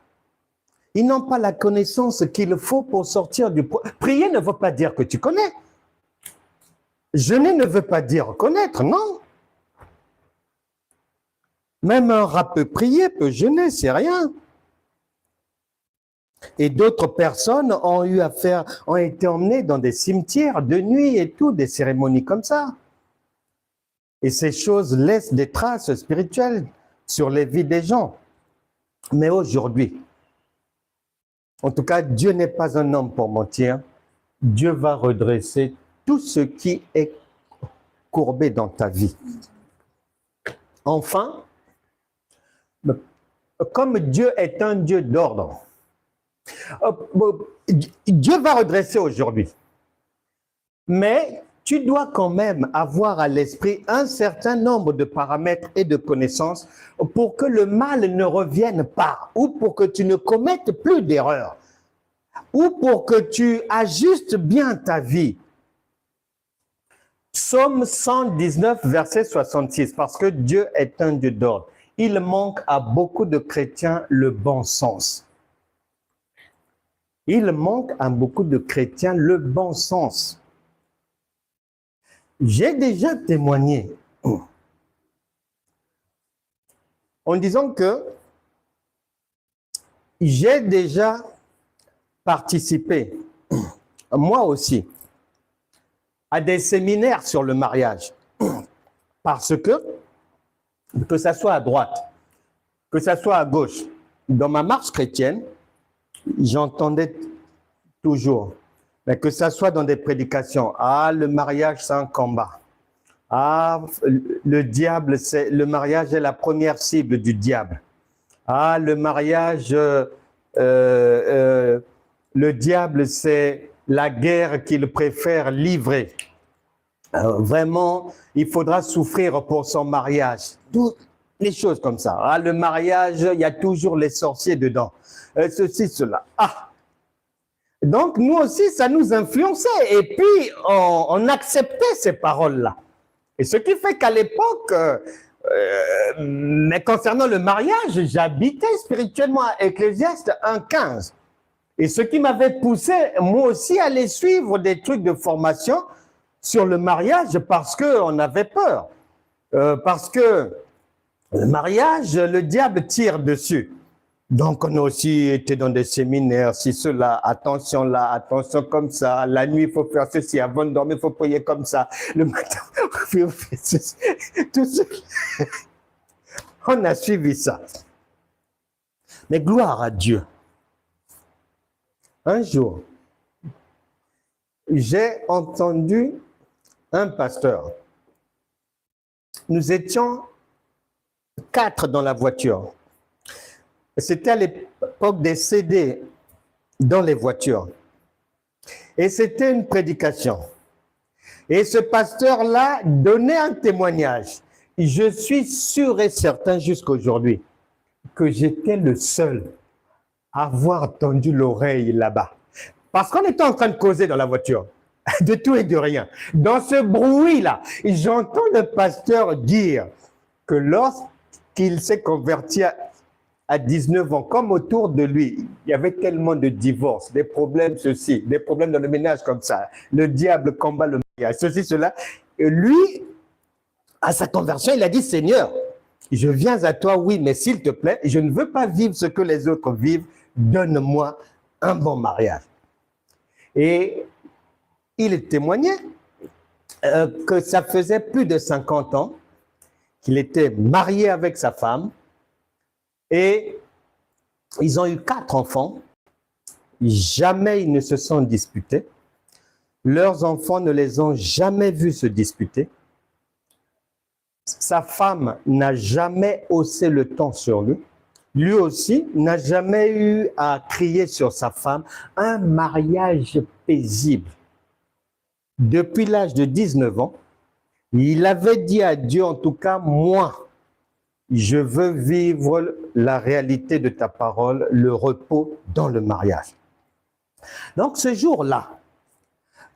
Ils n'ont pas la connaissance qu'il faut pour sortir du... Prier ne veut pas dire que tu connais. Jeûner ne veut pas dire connaître, non. Même un rat peut prier, peut jeûner, c'est rien. Et d'autres personnes ont été emmenées dans des cimetières de nuit et tout, des cérémonies comme ça. Et ces choses laissent des traces spirituelles sur les vies des gens. Mais aujourd'hui, en tout cas, Dieu n'est pas un homme pour mentir. Dieu va redresser tout ce qui est courbé dans ta vie. Enfin, comme Dieu est un Dieu d'ordre, Dieu va redresser aujourd'hui. Mais tu dois quand même avoir à l'esprit un certain nombre de paramètres et de connaissances pour que le mal ne revienne pas, ou pour que tu ne commettes plus d'erreurs, ou pour que tu ajustes bien ta vie. Psaume 119, verset 66, parce que Dieu est un Dieu d'ordre. Il manque à beaucoup de chrétiens le bon sens. Il manque à beaucoup de chrétiens le bon sens. J'ai déjà témoigné en disant que j'ai déjà participé, moi aussi, à des séminaires sur le mariage. Parce que ça soit à droite, que ça soit à gauche, dans ma marche chrétienne, j'entendais toujours, mais que ça soit dans des prédications, ah, le mariage c'est un combat. Ah, le mariage est la première cible du diable. Ah, le mariage, le diable c'est la guerre qu'il préfère livrer. Vraiment, il faudra souffrir pour son mariage. Toutes les choses comme ça. Ah, le mariage, il y a toujours les sorciers dedans. Ceci, cela. Ah! Donc, nous aussi, ça nous influençait. Et puis, on acceptait ces paroles-là. Et ce qui fait qu'à l'époque, mais concernant le mariage, j'habitais spirituellement à Ecclésiaste 1,15. Et ce qui m'avait poussé, moi aussi, à aller suivre des trucs de formation sur le mariage parce qu'on avait peur. Parce que le mariage, le diable tire dessus. Donc, on a aussi été dans des séminaires, si cela, attention là, attention comme ça, la nuit, il faut faire ceci, avant de dormir, il faut prier comme ça, le matin, il faut faire ceci. Tout ça. On a suivi ça. Mais gloire à Dieu. Un jour, j'ai entendu un pasteur. Nous étions 4 dans la voiture. C'était à l'époque des CD dans les voitures. Et c'était une prédication. Et ce pasteur-là donnait un témoignage. Je suis sûr et certain jusqu'à aujourd'hui que j'étais le seul à avoir tendu l'oreille là-bas. Parce qu'on était en train de causer dans la voiture, de tout et de rien. Dans ce bruit-là, j'entends le pasteur dire que lorsqu'il s'est converti à 19 ans, comme autour de lui, il y avait tellement de divorces, des problèmes ceci, des problèmes dans le ménage comme ça, le diable combat le mariage, ceci, cela. Et lui, à sa conversion, il a dit, Seigneur, je viens à toi, oui, mais s'il te plaît, je ne veux pas vivre ce que les autres vivent, donne-moi un bon mariage. Et il témoignait que ça faisait plus de 50 ans qu'il était marié avec sa femme et ils ont eu 4 enfants. Jamais ils ne se sont disputés. Leurs enfants ne les ont jamais vus se disputer. Sa femme n'a jamais haussé le ton sur lui. Lui aussi n'a jamais eu à crier sur sa femme. Un mariage paisible. Depuis l'âge de 19 ans, il avait dit à Dieu, en tout cas, moi, je veux vivre la réalité de ta parole, le repos dans le mariage. Donc, ce jour-là,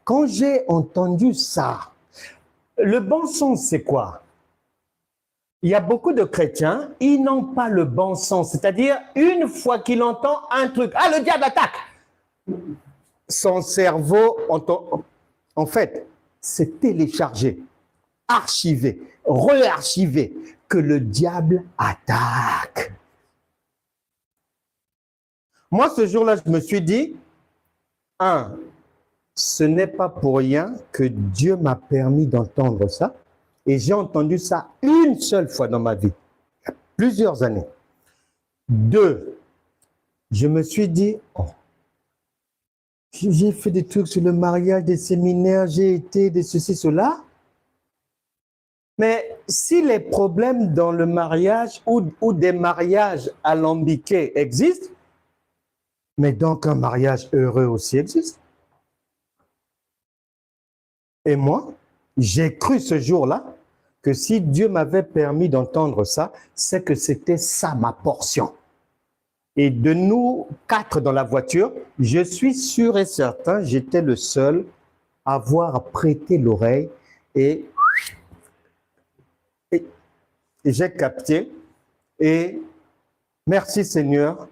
quand j'ai entendu ça, le bon sens, c'est quoi? Il y a beaucoup de chrétiens, ils n'ont pas le bon sens. C'est-à-dire, une fois qu'il entend un truc, ah, le diable attaque! Son cerveau, en fait, c'est téléchargé, archivé, réarchivé, que le diable attaque. Moi, ce jour-là, je me suis dit, ce n'est pas pour rien que Dieu m'a permis d'entendre ça. Et j'ai entendu ça une seule fois dans ma vie, il y a plusieurs années. 2, je me suis dit, oh, j'ai fait des trucs sur le mariage, des séminaires, j'ai été de ceci, cela. Mais si les problèmes dans le mariage ou des mariages alambiqués existent, mais donc un mariage heureux aussi existe. Et moi, j'ai cru ce jour-là que si Dieu m'avait permis d'entendre ça, c'est que c'était ça ma portion. Et de nous 4 dans la voiture, je suis sûr et certain, j'étais le seul à avoir prêté l'oreille et j'ai capté. Et merci Seigneur,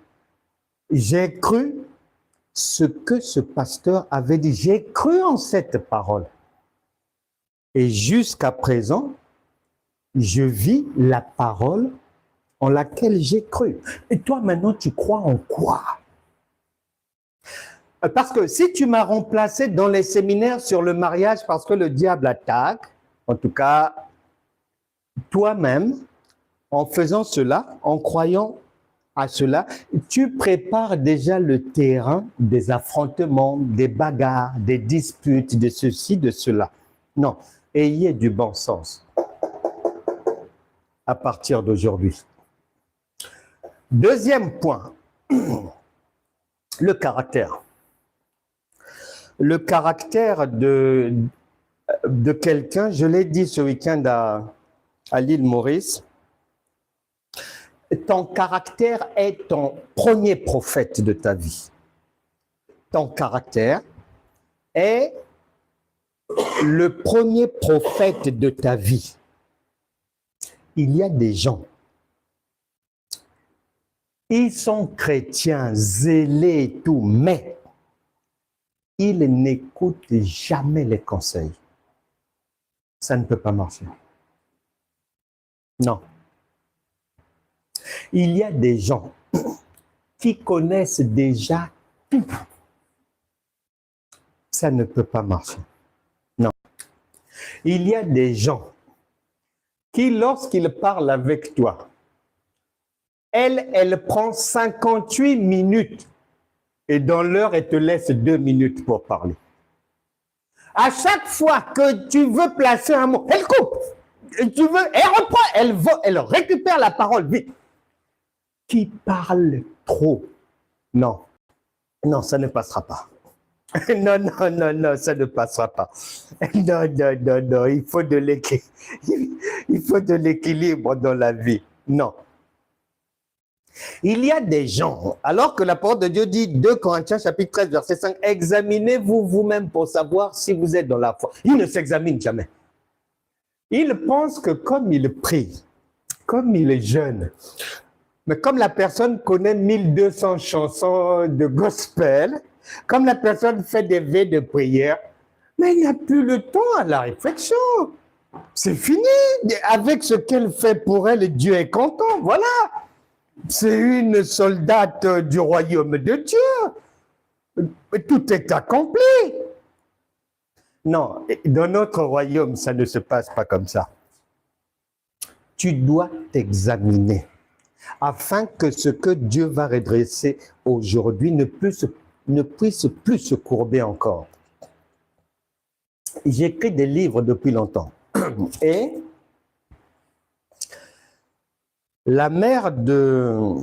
j'ai cru ce que ce pasteur avait dit. J'ai cru en cette parole. Et jusqu'à présent, je vis la parole en laquelle j'ai cru. Et toi, maintenant, tu crois en quoi? Parce que si tu m'as remplacé dans les séminaires sur le mariage parce que le diable attaque, en tout cas, toi-même, en faisant cela, en croyant à cela, tu prépares déjà le terrain des affrontements, des bagarres, des disputes, de ceci, de cela. Non, ayez du bon sens à partir d'aujourd'hui. Deuxième point, le caractère. Le caractère de quelqu'un, je l'ai dit ce week-end à l'île Maurice, ton caractère est ton premier prophète de ta vie. Ton caractère est le premier prophète de ta vie. Il y a des gens, ils sont chrétiens, zélés et tout, mais ils n'écoutent jamais les conseils. Ça ne peut pas marcher. Non. Il y a des gens qui connaissent déjà tout. Ça ne peut pas marcher. Non. Il y a des gens qui, lorsqu'ils parlent avec toi, elle prend 58 minutes et dans l'heure, elle te laisse 2 minutes pour parler. À chaque fois que tu veux placer un mot, elle coupe. Tu veux, elle reprend, elle récupère la parole vite. Qui parle trop? Non, non, ça ne passera pas. Non, non, non, non, ça ne passera pas. Non, non, non, non, il faut de l'équilibre dans la vie. Non. Il y a des gens, alors que la parole de Dieu dit, 2 Corinthiens chapitre 13, verset 5, examinez-vous vous-même pour savoir si vous êtes dans la foi. Ils ne s'examinent jamais. Ils pensent que comme il prie, comme il est jeune, mais comme la personne connaît 1200 chansons de gospel, comme la personne fait des veillées de prière, mais il n'y a plus le temps à la réflexion. C'est fini. Avec ce qu'elle fait pour elle, Dieu est content. Voilà. C'est une soldate du royaume de Dieu. Tout est accompli. Non, dans notre royaume, ça ne se passe pas comme ça. Tu dois t'examiner afin que ce que Dieu va redresser aujourd'hui ne puisse plus se courber encore. J'écris des livres depuis longtemps et la mère de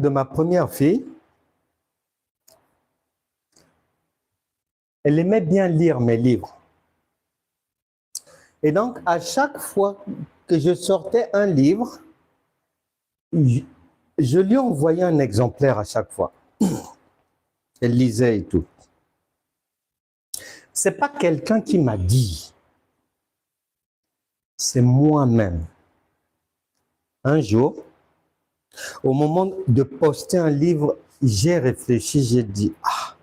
ma première fille, elle aimait bien lire mes livres. Et donc, à chaque fois que je sortais un livre, je lui envoyais un exemplaire à chaque fois. Elle lisait et tout. Ce n'est pas quelqu'un qui m'a dit. C'est moi-même. Un jour, au moment de poster un livre, j'ai réfléchi, j'ai dit, ah,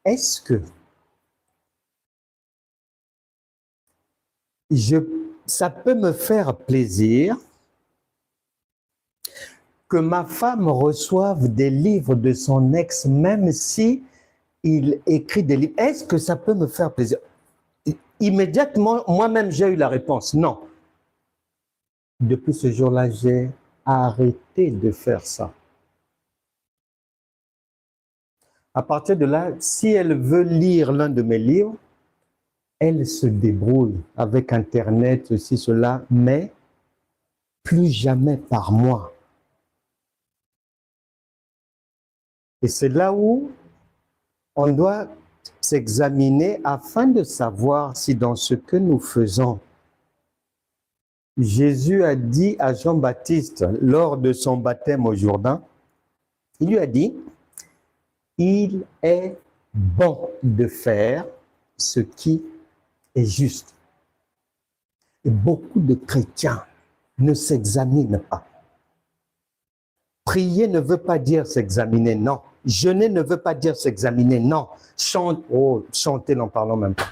est-ce que ça peut me faire plaisir que ma femme reçoive des livres de son ex, même si il écrit des livres. Est-ce que ça peut me faire plaisir? Immédiatement, moi-même, j'ai eu la réponse. Non. Depuis ce jour-là, j'ai arrêté de faire ça. À partir de là, si elle veut lire l'un de mes livres, elle se débrouille avec Internet, ceci, cela, mais plus jamais par moi. Et c'est là où on doit s'examiner afin de savoir si dans ce que nous faisons, Jésus a dit à Jean-Baptiste lors de son baptême au Jourdain, il lui a dit, il est bon de faire ce qui est juste. Et beaucoup de chrétiens ne s'examinent pas. Prier ne veut pas dire s'examiner, non. Jeûner ne veut pas dire s'examiner, non. Chanter, n'en parlons même pas.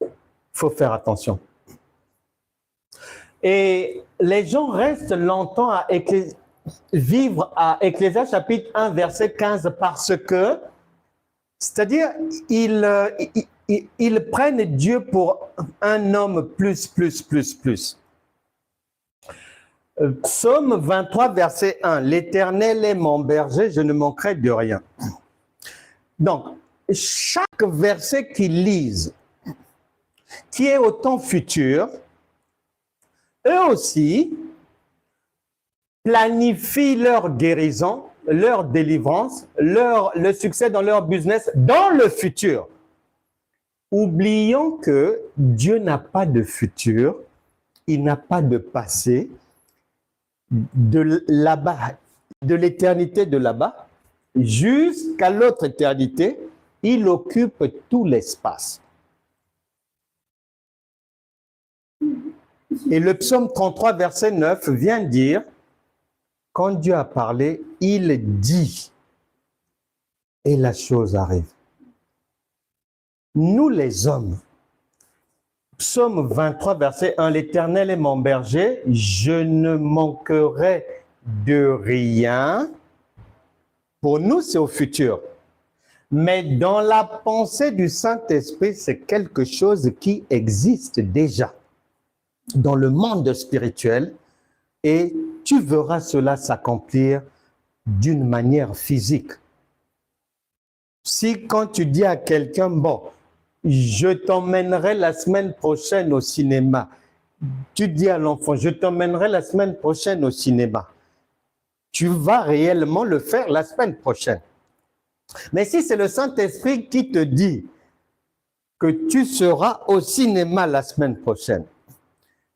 Il faut faire attention. Et les gens restent longtemps à vivre à Ecclésiaste chapitre 1, verset 15, parce que, c'est-à-dire, ils prennent Dieu pour un homme plus. Psaume 23, verset 1, l'Éternel est mon berger, je ne manquerai de rien. Donc, chaque verset qu'ils lisent, qui est au temps futur, eux aussi planifient leur guérison, leur délivrance, le succès dans leur business dans le futur. Oublions que Dieu n'a pas de futur, il n'a pas de passé, de là-bas, de l'éternité de là-bas, jusqu'à l'autre éternité, il occupe tout l'espace. Et le psaume 33, verset 9 vient dire, quand Dieu a parlé, il dit, et la chose arrive. Nous les hommes, psaume 23, verset 1, l'Éternel est mon berger, je ne manquerai de rien. Pour nous, c'est au futur. Mais dans la pensée du Saint-Esprit, c'est quelque chose qui existe déjà dans le monde spirituel et tu verras cela s'accomplir d'une manière physique. Si quand tu dis à quelqu'un, bon, je t'emmènerai la semaine prochaine au cinéma, tu dis à l'enfant, je t'emmènerai la semaine prochaine au cinéma, tu vas réellement le faire la semaine prochaine. Mais si c'est le Saint-Esprit qui te dit que tu seras au cinéma la semaine prochaine,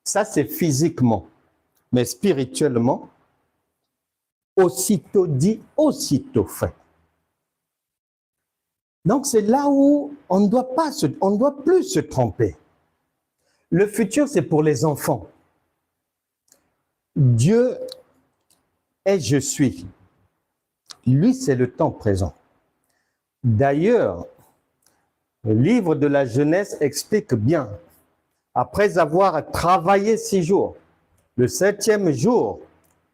ça c'est physiquement, mais spirituellement, aussitôt dit, aussitôt fait. Donc c'est là où on ne doit plus se tromper. Le futur, c'est pour les enfants. Dieu est je suis. Lui, c'est le temps présent. D'ailleurs, le livre de la Genèse explique bien, après avoir travaillé 6 jours, le 7e jour,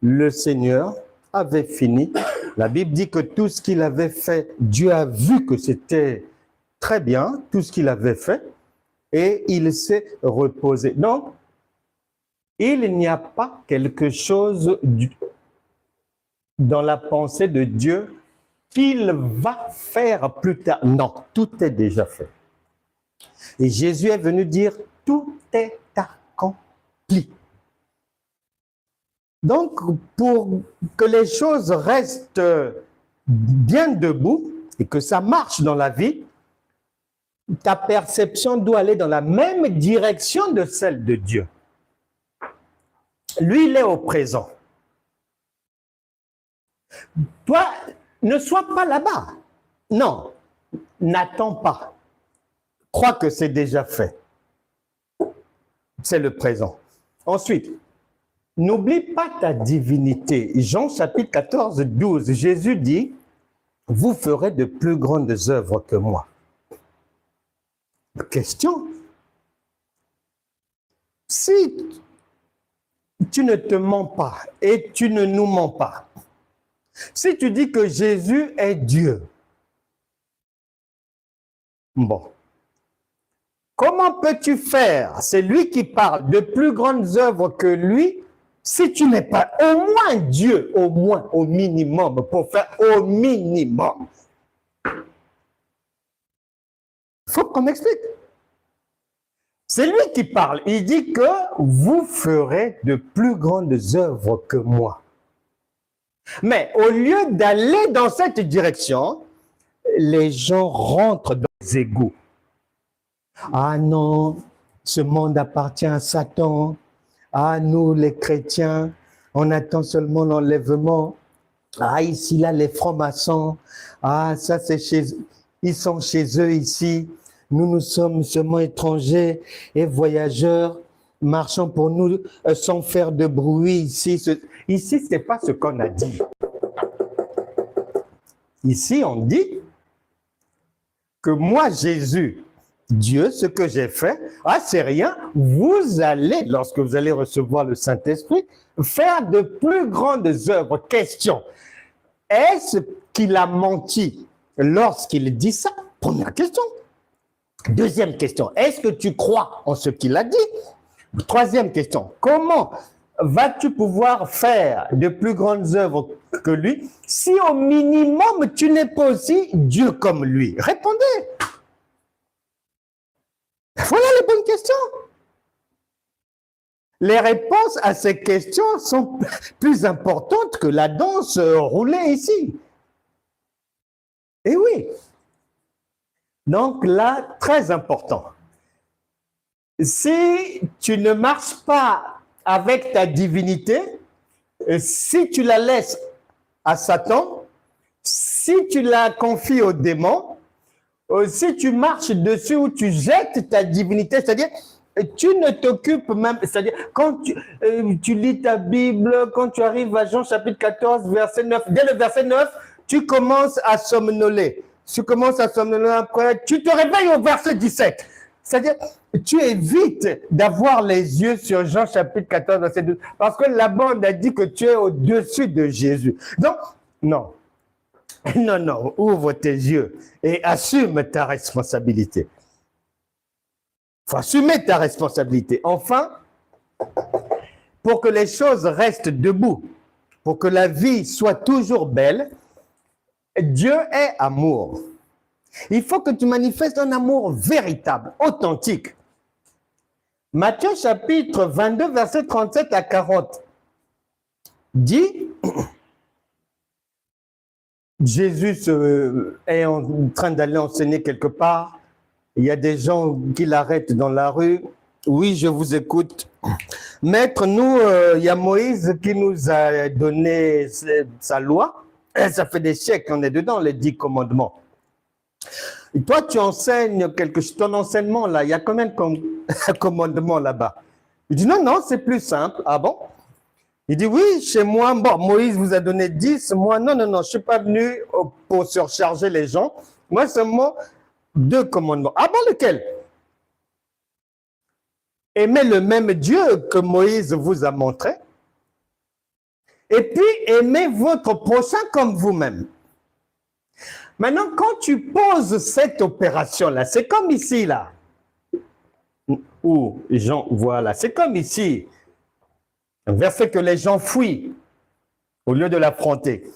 le Seigneur avait fini. La Bible dit que tout ce qu'il avait fait, Dieu a vu que c'était très bien, tout ce qu'il avait fait, et il s'est reposé. Donc, il n'y a pas quelque chose dans la pensée de Dieu qu'il va faire plus tard. Non, tout est déjà fait. Et Jésus est venu dire, tout est accompli. Donc, pour que les choses restent bien debout et que ça marche dans la vie, ta perception doit aller dans la même direction de celle de Dieu. Lui, il est au présent. Toi, ne sois pas là-bas. Non, n'attends pas. Crois que c'est déjà fait. C'est le présent. Ensuite, n'oublie pas ta divinité. Jean chapitre 14, 12, Jésus dit, vous ferez de plus grandes œuvres que moi. Question. Si tu ne te mens pas et tu ne nous mens pas. Si tu dis que Jésus est Dieu, bon, comment peux-tu faire, c'est lui qui parle, de plus grandes œuvres que lui, si tu n'es pas au moins Dieu, au moins, au minimum, pour faire au minimum? Il faut qu'on m'explique. C'est lui qui parle. Il dit que vous ferez de plus grandes œuvres que moi. Mais au lieu d'aller dans cette direction, les gens rentrent dans les égouts. Ah non, ce monde appartient à Satan. Ah, nous, les chrétiens, on attend seulement l'enlèvement. Ah, ici, là, les francs-maçons. Ah, ça, c'est chez eux. Ils sont chez eux ici. Nous sommes seulement étrangers et voyageurs, marchant pour nous sans faire de bruit ici. Ici, ce n'est pas ce qu'on a dit. Ici, on dit que moi, Jésus, Dieu, ce que j'ai fait, ah, c'est rien. Vous allez, lorsque vous allez recevoir le Saint-Esprit, faire de plus grandes œuvres. Question, est-ce qu'il a menti lorsqu'il dit ça? Première question. Deuxième question, est-ce que tu crois en ce qu'il a dit? Troisième question, comment vas-tu pouvoir faire de plus grandes œuvres que lui si au minimum tu n'es pas aussi Dieu comme lui? Répondez. Voilà les bonnes questions. Les réponses à ces questions sont plus importantes que la danse roulée ici. Et oui. Donc là, très important. Si tu ne marches pas avec ta divinité, si tu la laisses à Satan, si tu la confies au démon, si tu marches dessus ou tu jettes ta divinité, c'est-à-dire tu ne t'occupes même, c'est-à-dire quand tu lis ta Bible, quand tu arrives à Jean chapitre 14, verset 9, dès le verset 9, tu commences à somnoler. Tu commences à somnoler après, tu te réveilles au verset 17. C'est-à-dire, tu évites d'avoir les yeux sur Jean chapitre 14, verset 12, parce que là-bas, on a dit que tu es au-dessus de Jésus. Donc, non. Non, non, ouvre tes yeux et assume ta responsabilité. Il faut assumer ta responsabilité. Enfin, pour que les choses restent debout, pour que la vie soit toujours belle, Dieu est amour. Il faut que tu manifestes un amour véritable, authentique. Matthieu chapitre 22, verset 37 à 40 dit, Jésus est en train d'aller enseigner quelque part. Il y a des gens qui l'arrêtent dans la rue. Oui, je vous écoute. Maître, nous, il y a Moïse qui nous a donné sa loi. Et ça fait des siècles qu'on est dedans, les 10 commandements. Et toi, tu enseignes quelque chose. Ton enseignement, là, il y a combien de commandements là-bas? Il dit non, non, c'est plus simple. Ah bon? Il dit oui, chez moi, bon, Moïse vous a donné 10. Moi, non, non, non, je ne suis pas venu pour surcharger les gens. Moi, seulement 2 commandements. Ah bon, lequel? Aimez le même Dieu que Moïse vous a montré. Et puis, aimez votre prochain comme vous-même. Maintenant, quand tu poses cette opération-là, c'est comme ici, là, où Jean, voilà, c'est comme ici, un verset que les gens fuient au lieu de l'affronter.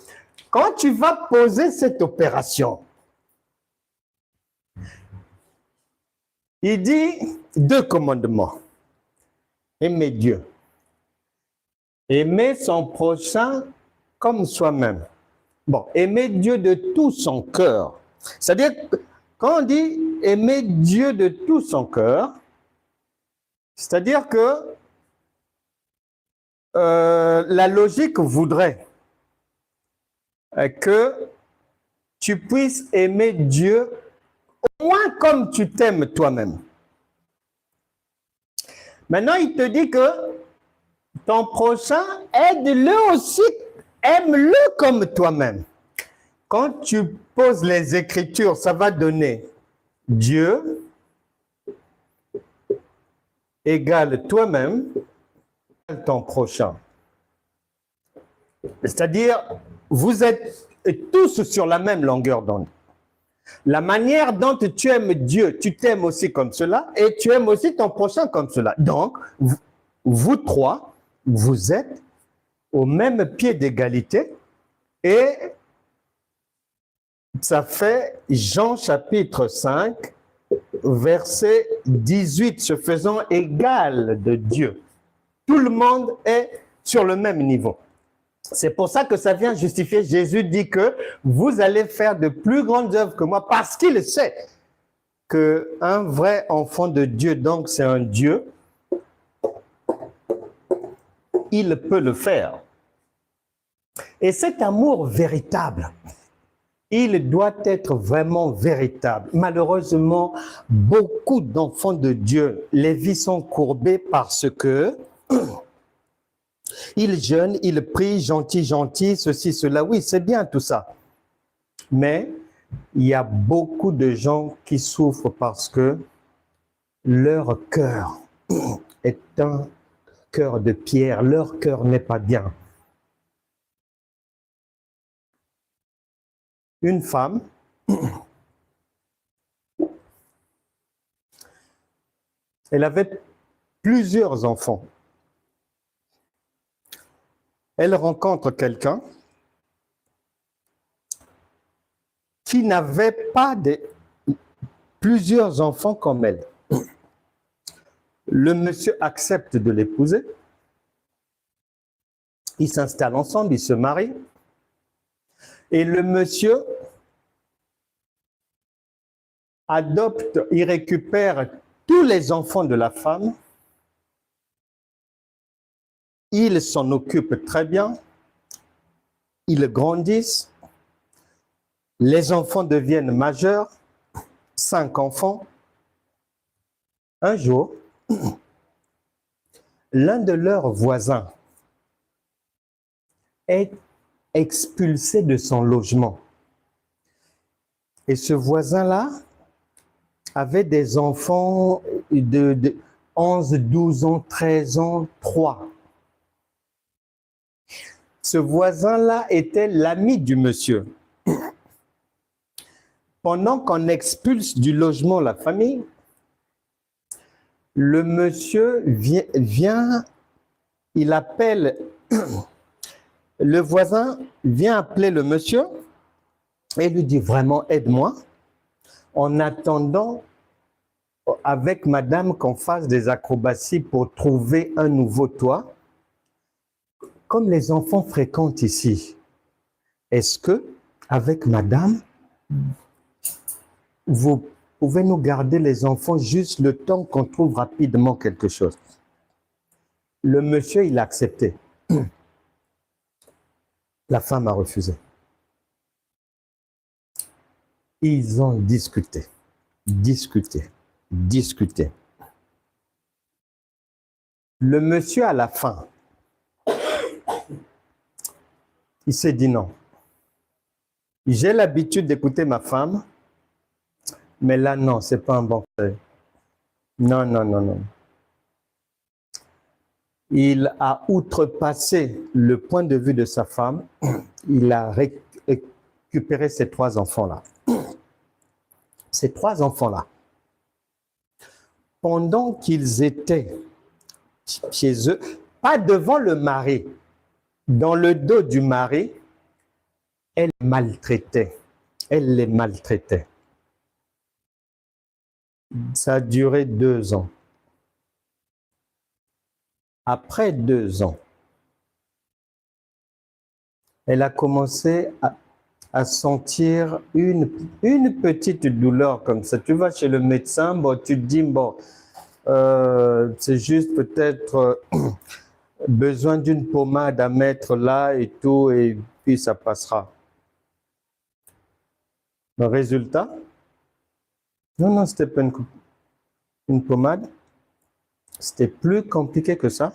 Quand tu vas poser cette opération, il dit 2 commandements. Aimer Dieu. Aimer son prochain comme soi-même. Bon, aimer Dieu de tout son cœur. C'est-à-dire, quand on dit aimer Dieu de tout son cœur, c'est-à-dire que la logique voudrait que tu puisses aimer Dieu au moins comme tu t'aimes toi-même. Maintenant, il te dit que ton prochain, aide-le aussi, aime-le comme toi-même. Quand tu poses les Écritures, ça va donner Dieu égale toi-même, ton prochain. C'est-à-dire, vous êtes tous sur la même longueur d'onde. La manière dont tu aimes Dieu, tu t'aimes aussi comme cela et tu aimes aussi ton prochain comme cela. Donc, vous trois, vous êtes au même pied d'égalité et ça fait Jean chapitre 5, verset 18, se faisant égal de Dieu. Tout le monde est sur le même niveau. C'est pour ça que ça vient justifier. Jésus dit que vous allez faire de plus grandes œuvres que moi parce qu'il sait qu'un vrai enfant de Dieu, donc c'est un Dieu, il peut le faire. Et cet amour véritable, il doit être vraiment véritable. Malheureusement, beaucoup d'enfants de Dieu, les vies sont courbées parce que ils jeûnent, ils prient, gentil, ceci, cela. Oui, c'est bien tout ça. Mais il y a beaucoup de gens qui souffrent parce que leur cœur est un cœur de pierre. Leur cœur n'est pas bien. Une femme elle avait plusieurs enfants. Elle rencontre quelqu'un qui n'avait pas plusieurs enfants comme elle. Le monsieur accepte de l'épouser. Ils s'installent ensemble, ils se marient. Et le monsieur adopte, il récupère tous les enfants de la femme. Il s'en occupe très bien. Ils grandissent. Les enfants deviennent majeurs. 5 enfants. Un jour, l'un de leurs voisins est expulsé de son logement. Et ce voisin-là avait des enfants de 11, 12 ans, 13 ans, 3. Ce voisin-là était l'ami du monsieur. Pendant qu'on expulse du logement la famille, le monsieur vient, il appelle, le voisin vient appeler le monsieur et lui dit vraiment aide-moi en attendant avec madame qu'on fasse des acrobaties pour trouver un nouveau toit. Comme les enfants fréquentent ici, est-ce que avec madame, vous pouvez nous garder les enfants juste le temps qu'on trouve rapidement quelque chose? Le monsieur, il a accepté. La femme a refusé. Ils ont discuté. Le monsieur, à la fin, il s'est dit non. J'ai l'habitude d'écouter ma femme, mais là, non, ce n'est pas un bon fait. Non. Il a outrepassé le point de vue de sa femme. Il a récupéré ces 3 enfants-là. Ces 3 enfants-là, pendant qu'ils étaient chez eux, pas devant le mari, dans le dos du mari, elle les maltraitait. Ça a duré 2 ans. Après 2 ans, elle a commencé à sentir une petite douleur comme ça. Tu vas chez le médecin, bon, tu te dis, bon, c'est juste peut-être besoin d'une pommade à mettre là et tout, et puis ça passera. Le résultat, non, c'était pas une pommade. C'était plus compliqué que ça.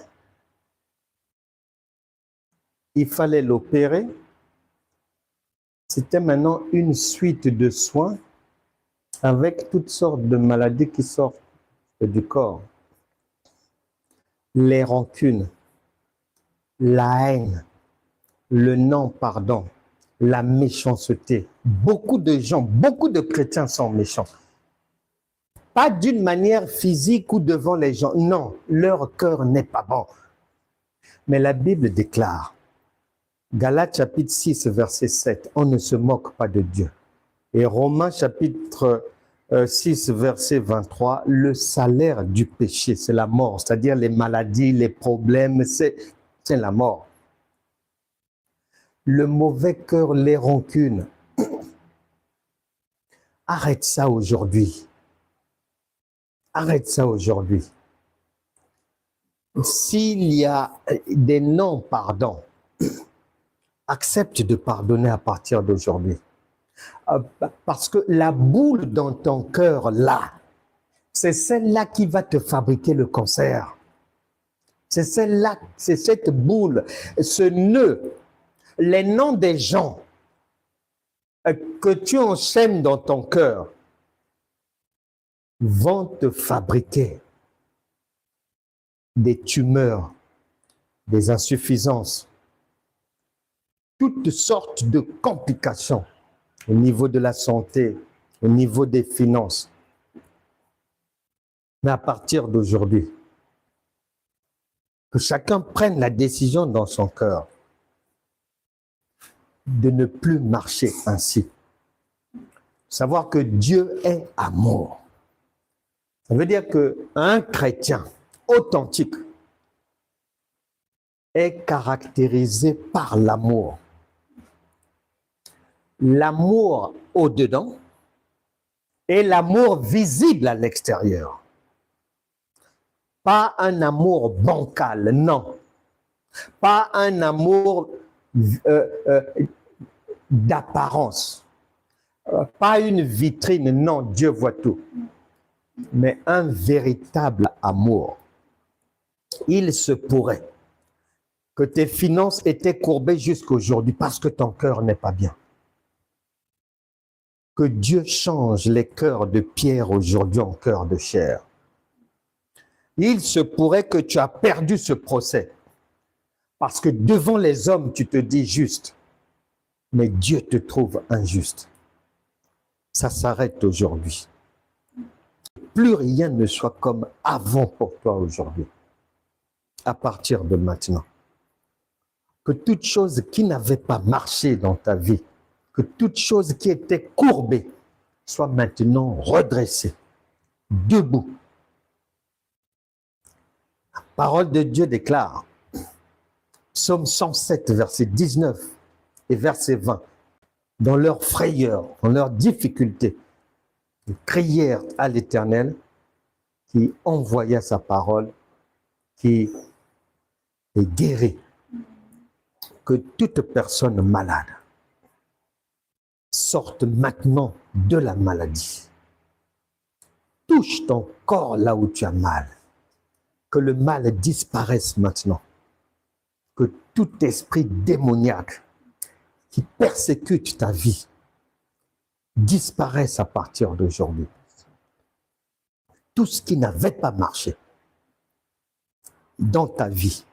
Il fallait l'opérer. C'était maintenant une suite de soins avec toutes sortes de maladies qui sortent du corps. Les rancunes, la haine, le non-pardon, la méchanceté. Beaucoup de gens, beaucoup de chrétiens sont méchants. Pas d'une manière physique ou devant les gens. Non, leur cœur n'est pas bon. Mais la Bible déclare, Galates chapitre 6, verset 7, on ne se moque pas de Dieu. Et Romains chapitre 6, verset 23, le salaire du péché, c'est la mort, c'est-à-dire les maladies, les problèmes, c'est la mort. Le mauvais cœur, les rancunes. Arrête ça aujourd'hui. Arrête ça aujourd'hui. S'il y a des non-pardons, accepte de pardonner à partir d'aujourd'hui. Parce que la boule dans ton cœur, là, c'est celle-là qui va te fabriquer le cancer. C'est celle-là, c'est cette boule, ce nœud, les noms des gens que tu ensèmes dans ton cœur vont te fabriquer des tumeurs, des insuffisances, toutes sortes de complications au niveau de la santé, au niveau des finances. Mais à partir d'aujourd'hui, que chacun prenne la décision dans son cœur de ne plus marcher ainsi. Savoir que Dieu est amour. Ça veut dire qu'un chrétien authentique est caractérisé par l'amour. L'amour au-dedans et l'amour visible à l'extérieur. Pas un amour bancal, non. Pas un amour d'apparence. Pas une vitrine, non, Dieu voit tout. Mais un véritable amour. Il se pourrait que tes finances étaient courbées jusqu'aujourd'hui parce que ton cœur n'est pas bien. Que Dieu change les cœurs de pierre aujourd'hui en cœur de chair. Il se pourrait que tu as perdu ce procès parce que devant les hommes, tu te dis juste, mais Dieu te trouve injuste. Ça s'arrête aujourd'hui. Plus rien ne soit comme avant pour toi aujourd'hui, à partir de maintenant. Que toute chose qui n'avait pas marché dans ta vie, que toute chose qui était courbée, soit maintenant redressée, debout. La parole de Dieu déclare, Psaume 107, verset 19 et verset 20, dans leur frayeur, dans leur difficulté, ils crièrent à l'Éternel qui envoya sa parole, qui est guéri. Que toute personne malade sorte maintenant de la maladie. Touche ton corps là où tu as mal. Que le mal disparaisse maintenant. Que tout esprit démoniaque qui persécute ta vie disparaisse à partir d'aujourd'hui. Tout ce qui n'avait pas marché dans ta vie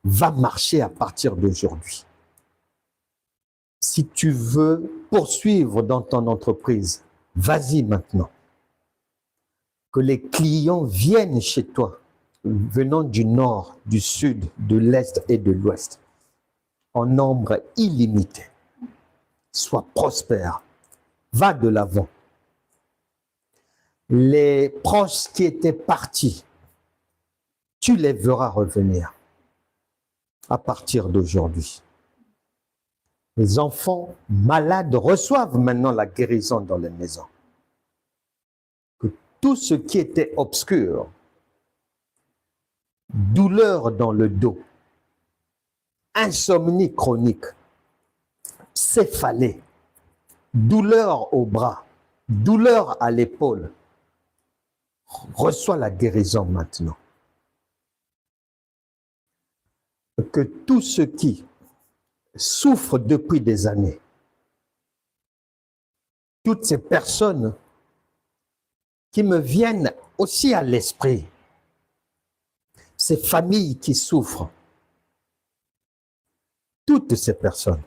va marcher à partir d'aujourd'hui. Si tu veux poursuivre dans ton entreprise, vas-y maintenant. Que les clients viennent chez toi, venant du nord, du sud, de l'est et de l'ouest, en nombre illimité. Sois prospère, va de l'avant. Les proches qui étaient partis, tu les verras revenir à partir d'aujourd'hui. Les enfants malades reçoivent maintenant la guérison dans les maisons. Que tout ce qui était obscur, douleur dans le dos, insomnie chronique, céphalée, douleur au bras, douleur à l'épaule, reçois la guérison maintenant. Que tout ce qui souffre depuis des années, toutes ces personnes qui me viennent aussi à l'esprit, ces familles qui souffrent, toutes ces personnes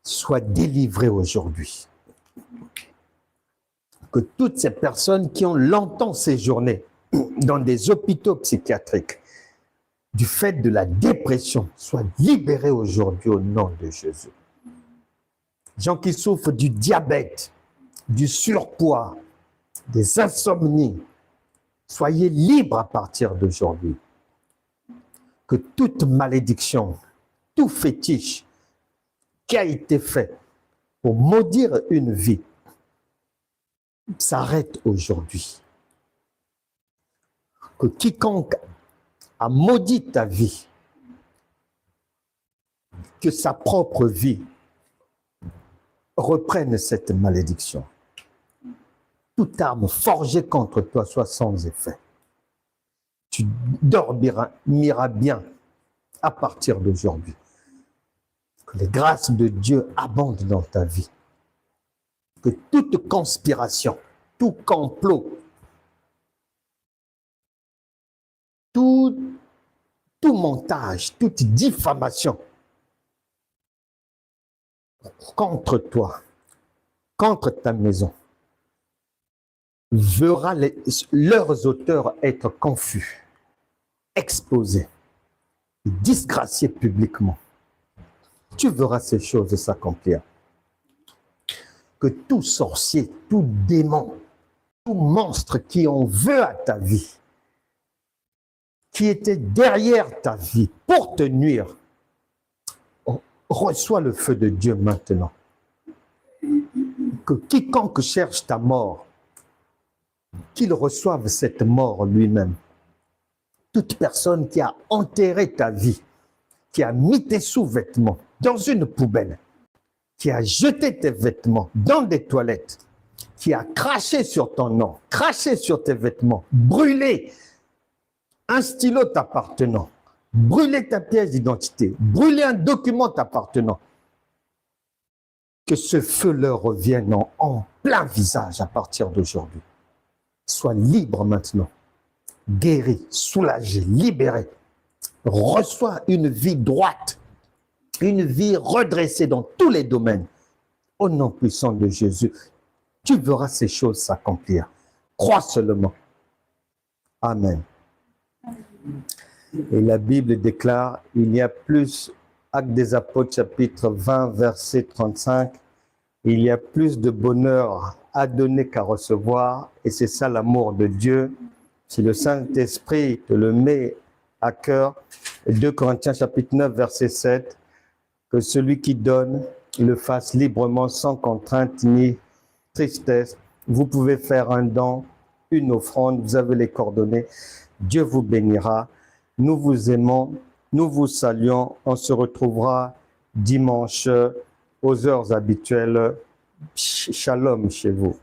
soient délivrées aujourd'hui. Que toutes ces personnes qui ont longtemps séjourné dans des hôpitaux psychiatriques du fait de la dépression soient libérées aujourd'hui au nom de Jésus. Gens qui souffrent du diabète, du surpoids, des insomnies, soyez libres à partir d'aujourd'hui. Que toute malédiction, tout fétiche qui a été fait pour maudire une vie s'arrête aujourd'hui. Que quiconque a maudit ta vie, que sa propre vie reprenne cette malédiction. Toute arme forgée contre toi soit sans effet. Tu dormiras bien à partir d'aujourd'hui. Que les grâces de Dieu abondent dans ta vie. Que toute conspiration, tout complot, tout montage, toute diffamation contre toi, contre ta maison, verra leurs auteurs être confus, exposés, disgraciés publiquement. Tu verras ces choses s'accomplir. Que tout sorcier, tout démon, tout monstre qui en veut à ta vie, qui était derrière ta vie pour te nuire, reçois le feu de Dieu maintenant. Que quiconque cherche ta mort, qu'il reçoive cette mort lui-même. Toute personne qui a enterré ta vie, qui a mis tes sous-vêtements dans une poubelle, qui a jeté tes vêtements dans des toilettes, qui a craché sur ton nom, craché sur tes vêtements, brûlé un stylo t'appartenant, brûlé ta pièce d'identité, brûlé un document t'appartenant, que ce feu leur revienne en plein visage à partir d'aujourd'hui. Sois libre maintenant, guéri, soulagé, libéré. Reçois une vie droite, une vie redressée dans tous les domaines. Au nom puissant de Jésus, tu verras ces choses s'accomplir. Crois seulement. Amen. Et la Bible déclare, il y a plus, Actes des Apôtres, chapitre 20, verset 35, il y a plus de bonheur à donner qu'à recevoir, et c'est ça l'amour de Dieu. Si le Saint-Esprit te le met à cœur, 2 Corinthiens, chapitre 9, verset 7, que celui qui donne le fasse librement, sans contrainte ni tristesse. Vous pouvez faire un don, une offrande, vous avez les coordonnées. Dieu vous bénira. Nous vous aimons, nous vous saluons. On se retrouvera dimanche aux heures habituelles. Shalom chez vous.